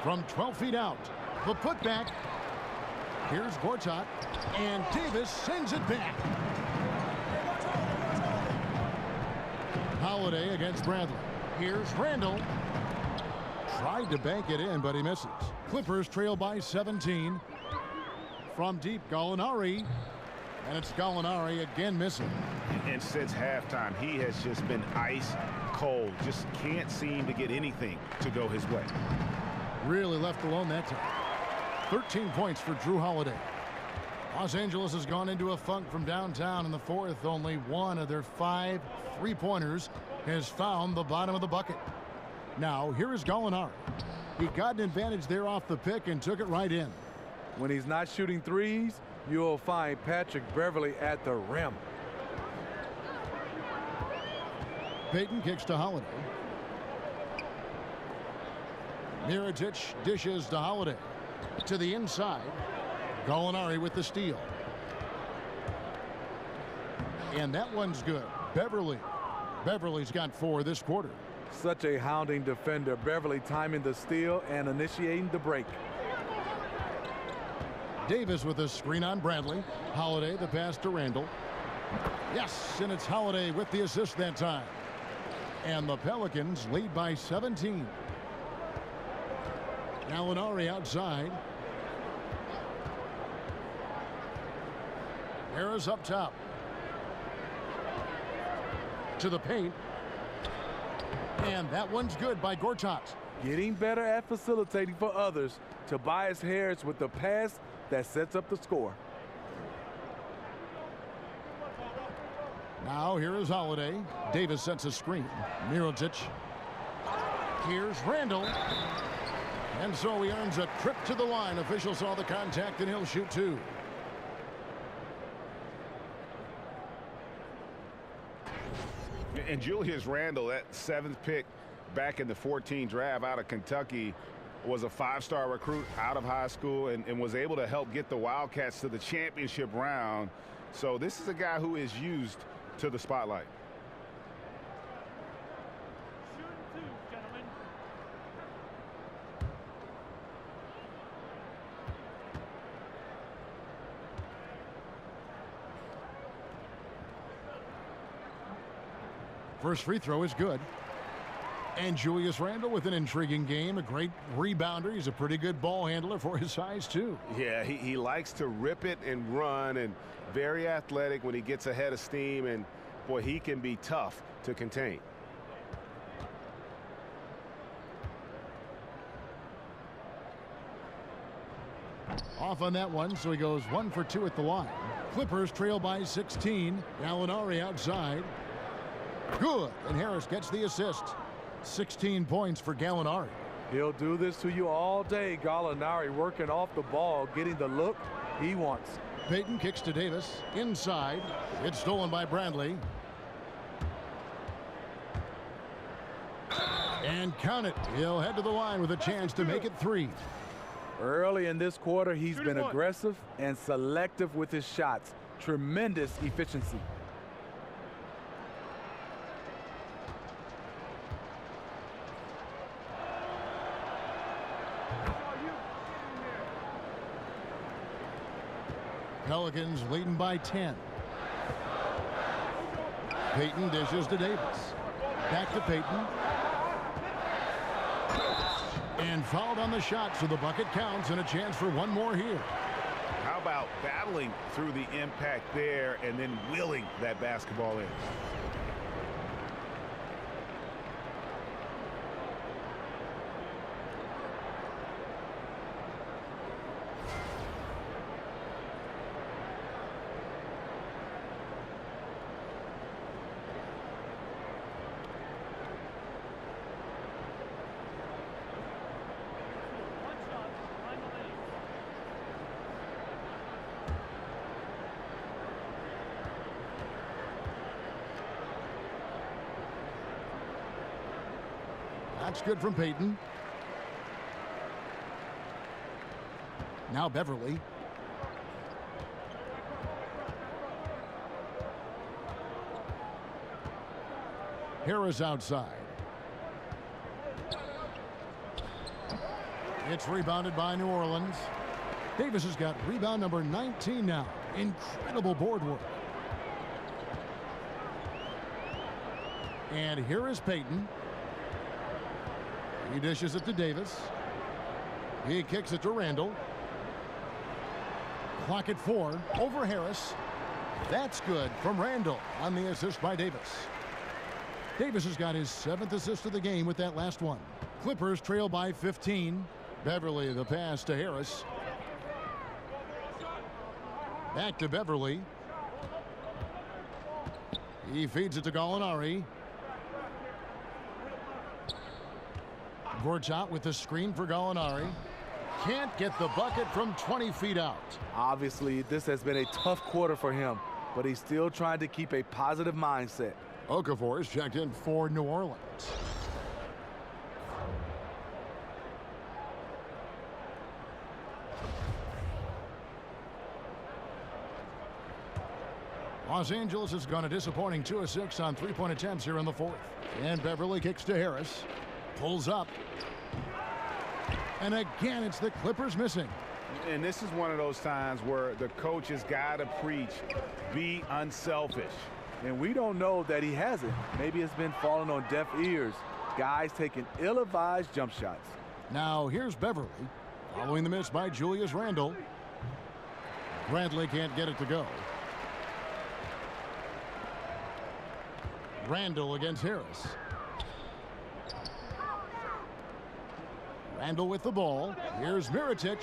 From 12 feet out, the putback. Here's Gortat, and Davis sends it back. Holiday against Bradley. Here's Randall. Tried to bank it in, but he misses. Clippers trail by 17. From deep, Gallinari. And it's Gallinari again missing. And since halftime, he has just been ice cold. Just can't seem to get anything to go his way. Really left alone that time. 13 points for Drew Holiday. Los Angeles has gone into a funk from downtown in the 4th. Only 1 of their 5 3-pointers has found the bottom of the bucket. Now, here is Gallinari. He got an advantage there off the pick and took it right in. When he's not shooting threes, you'll find Patrick Beverly at the rim. Payton kicks to Holiday. Mirotic dishes to Holiday. To the inside. Gallinari with the steal. And that one's good. Beverly. Beverly's got 4 this quarter. Such a hounding defender. Beverly timing the steal and initiating the break. Davis with a screen on Bradley. Holiday the pass to Randall. Yes, and it's Holiday with the assist that time. And the Pelicans lead by 17. Gallinari outside. Harris up top. To the paint. And that one's good by Gortat. Getting better at facilitating for others. Tobias Harris with the pass that sets up the score. Now here is Holiday. Davis sets a screen. Mirotic. Here's Randall. And so he earns a trip to the line. Official saw the contact and he'll shoot 2. And Julius Randle, that 7th pick back in the 14 draft out of Kentucky, was a 5-star recruit out of high school and was able to help get the Wildcats to the championship round. So this is a guy who is used to the spotlight. Shooting 2, gentlemen. First free throw is good. And Julius Randle with an intriguing game, a great rebounder. He's a pretty good ball handler for his size, too. Yeah, he likes to rip it and run, and very athletic when he gets ahead of steam, and boy, he can be tough to contain. Off on that one, so he goes 1 for 2 at the line. Clippers trail by 16. Gallinari outside. Good, and Harris gets the assist. 16 points for Gallinari. He'll do this to you all day. Gallinari working off the ball, getting the look he wants. Payton kicks to Davis. Inside. It's stolen by Bradley. And count it. He'll head to the line with a chance to make it 3. Early in this quarter, he's been aggressive and selective with his shots. Tremendous efficiency. Pelicans leading by 10. Payton dishes to Davis. Back to Payton. And fouled on the shot, so the bucket counts and a chance for one more here. How about battling through the impact there and then willing that basketball in? That's good from Payton. Now Beverly. Harris outside. It's rebounded by New Orleans. Davis has got rebound number 19 now. Incredible board work. And here is Payton. He dishes it to Davis. He kicks it to Randall. Clock at 4 over Harris. That's good from Randall on the assist by Davis. Davis has got his 7th assist of the game with that last one. Clippers trail by 15. Beverly the pass to Harris. Back to Beverly. He feeds it to Gallinari. Gortat with the screen for Gallinari. Can't get the bucket from 20 feet out. Obviously, this has been a tough quarter for him, but he's still trying to keep a positive mindset. Okafor is checked in for New Orleans. Los Angeles has gone a disappointing 2 of 6 on three-point attempts here in the 4th. And Beverly kicks to Harris. Pulls up. And again, it's the Clippers missing. And this is one of those times where the coach has got to preach, be unselfish. And we don't know that he hasn't. Maybe it's been falling on deaf ears. Guys taking ill-advised jump shots. Now here's Beverly, following the miss by Julius Randle. Bradley can't get it to go. Randle against Harris. Randle with the ball. Here's Mirotic.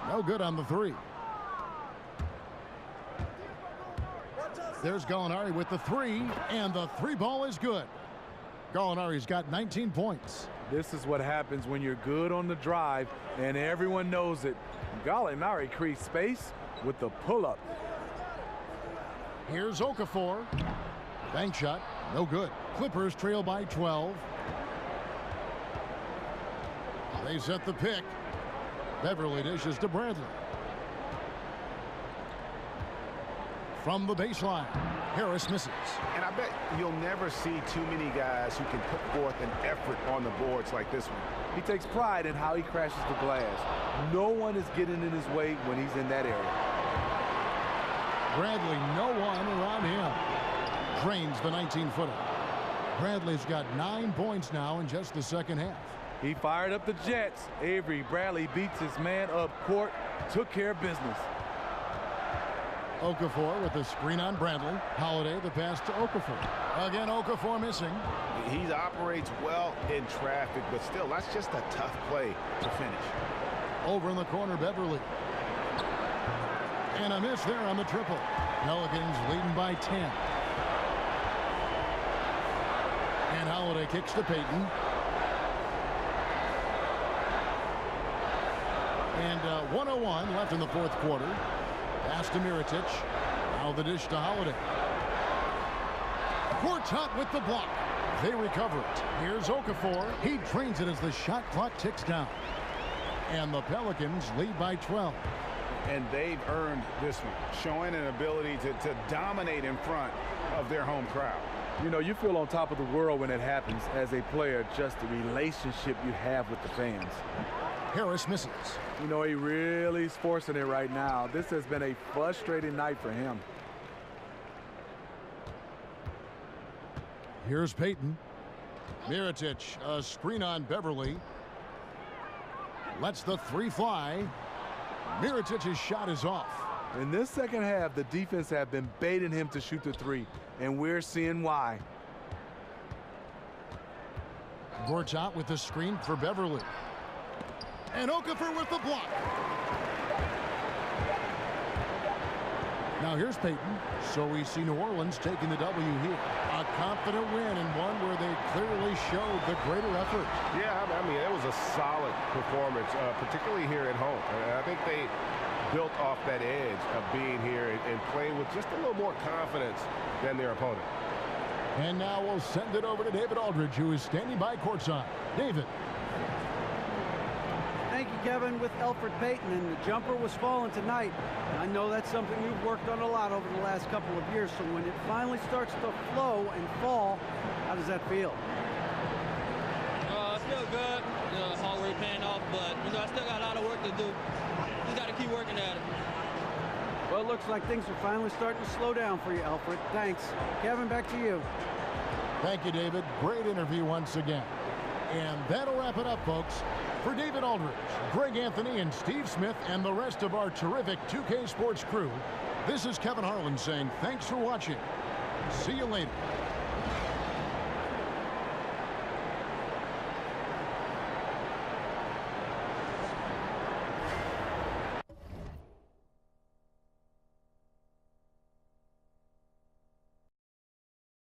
No good on the 3. There's Gallinari with the 3, and the 3 ball is good. Gallinari's got 19 points. This is what happens when you're good on the drive, and everyone knows it. Gallinari creates space with the pull-up. Here's Okafor. Bank shot, no good. Clippers trail by 12. They set the pick. Beverly dishes to Bradley. From the baseline, Harris misses. And I bet you'll never see too many guys who can put forth an effort on the boards like this one. He takes pride in how he crashes the glass. No one is getting in his way when he's in that area. Bradley, no one around him. Drains the 19-footer. Bradley's got 9 points now in just the second half. He fired up the Jets. Avery Bradley beats his man up court, took care of business. Okafor with the screen on Bradley. Holiday the pass to Okafor. Again, Okafor missing. He operates well in traffic, but still, that's just a tough play to finish. Over in the corner, Beverly. And a miss there on the triple. Pelicans leading by 10. And Holiday kicks to Payton. And 1:01 left in the 4th quarter. Pass to Mirotic. Now the dish to Holiday. Gortat with the block. They recover it. Here's Okafor. He trains it as the shot clock ticks down. And the Pelicans lead by 12. And they've earned this one, showing an ability to dominate in front of their home crowd. You know, you feel on top of the world when it happens as a player, just the relationship you have with the fans. Harris misses. You know, he really is forcing it right now. This has been a frustrating night for him. Here's Payton. Mirotic, a screen on Beverly. Lets the three fly. Mirotic's shot is off. In this second half, the defense have been baiting him to shoot the three, and we're seeing why. Gortat with the screen for Beverly. And Okafor with the block. Now here's Payton. So we see New Orleans taking the W here. A confident win and one where they clearly showed the greater effort. Yeah, I mean, it was a solid performance, particularly here at home. I think they built off that edge of being here and playing with just a little more confidence than their opponent. And now we'll send it over to David Aldridge, who is standing by courtside. David. Thank you, Kevin, with Elfrid Payton, and the jumper was falling tonight. I know that's something you've worked on a lot over the last couple of years, so when it finally starts to flow and fall, how does that feel? It's still good. The hard work paying off, but I still got a lot of work to do. Just got to keep working at it. Well, it looks like things are finally starting to slow down for you, Elfrid. Thanks. Kevin, back to you. Thank you, David. Great interview once again. And that'll wrap it up, folks. For David Aldridge, Greg Anthony, and Steve Smith, and the rest of our terrific 2K Sports crew, this is Kevin Harlan saying thanks for watching. See you later.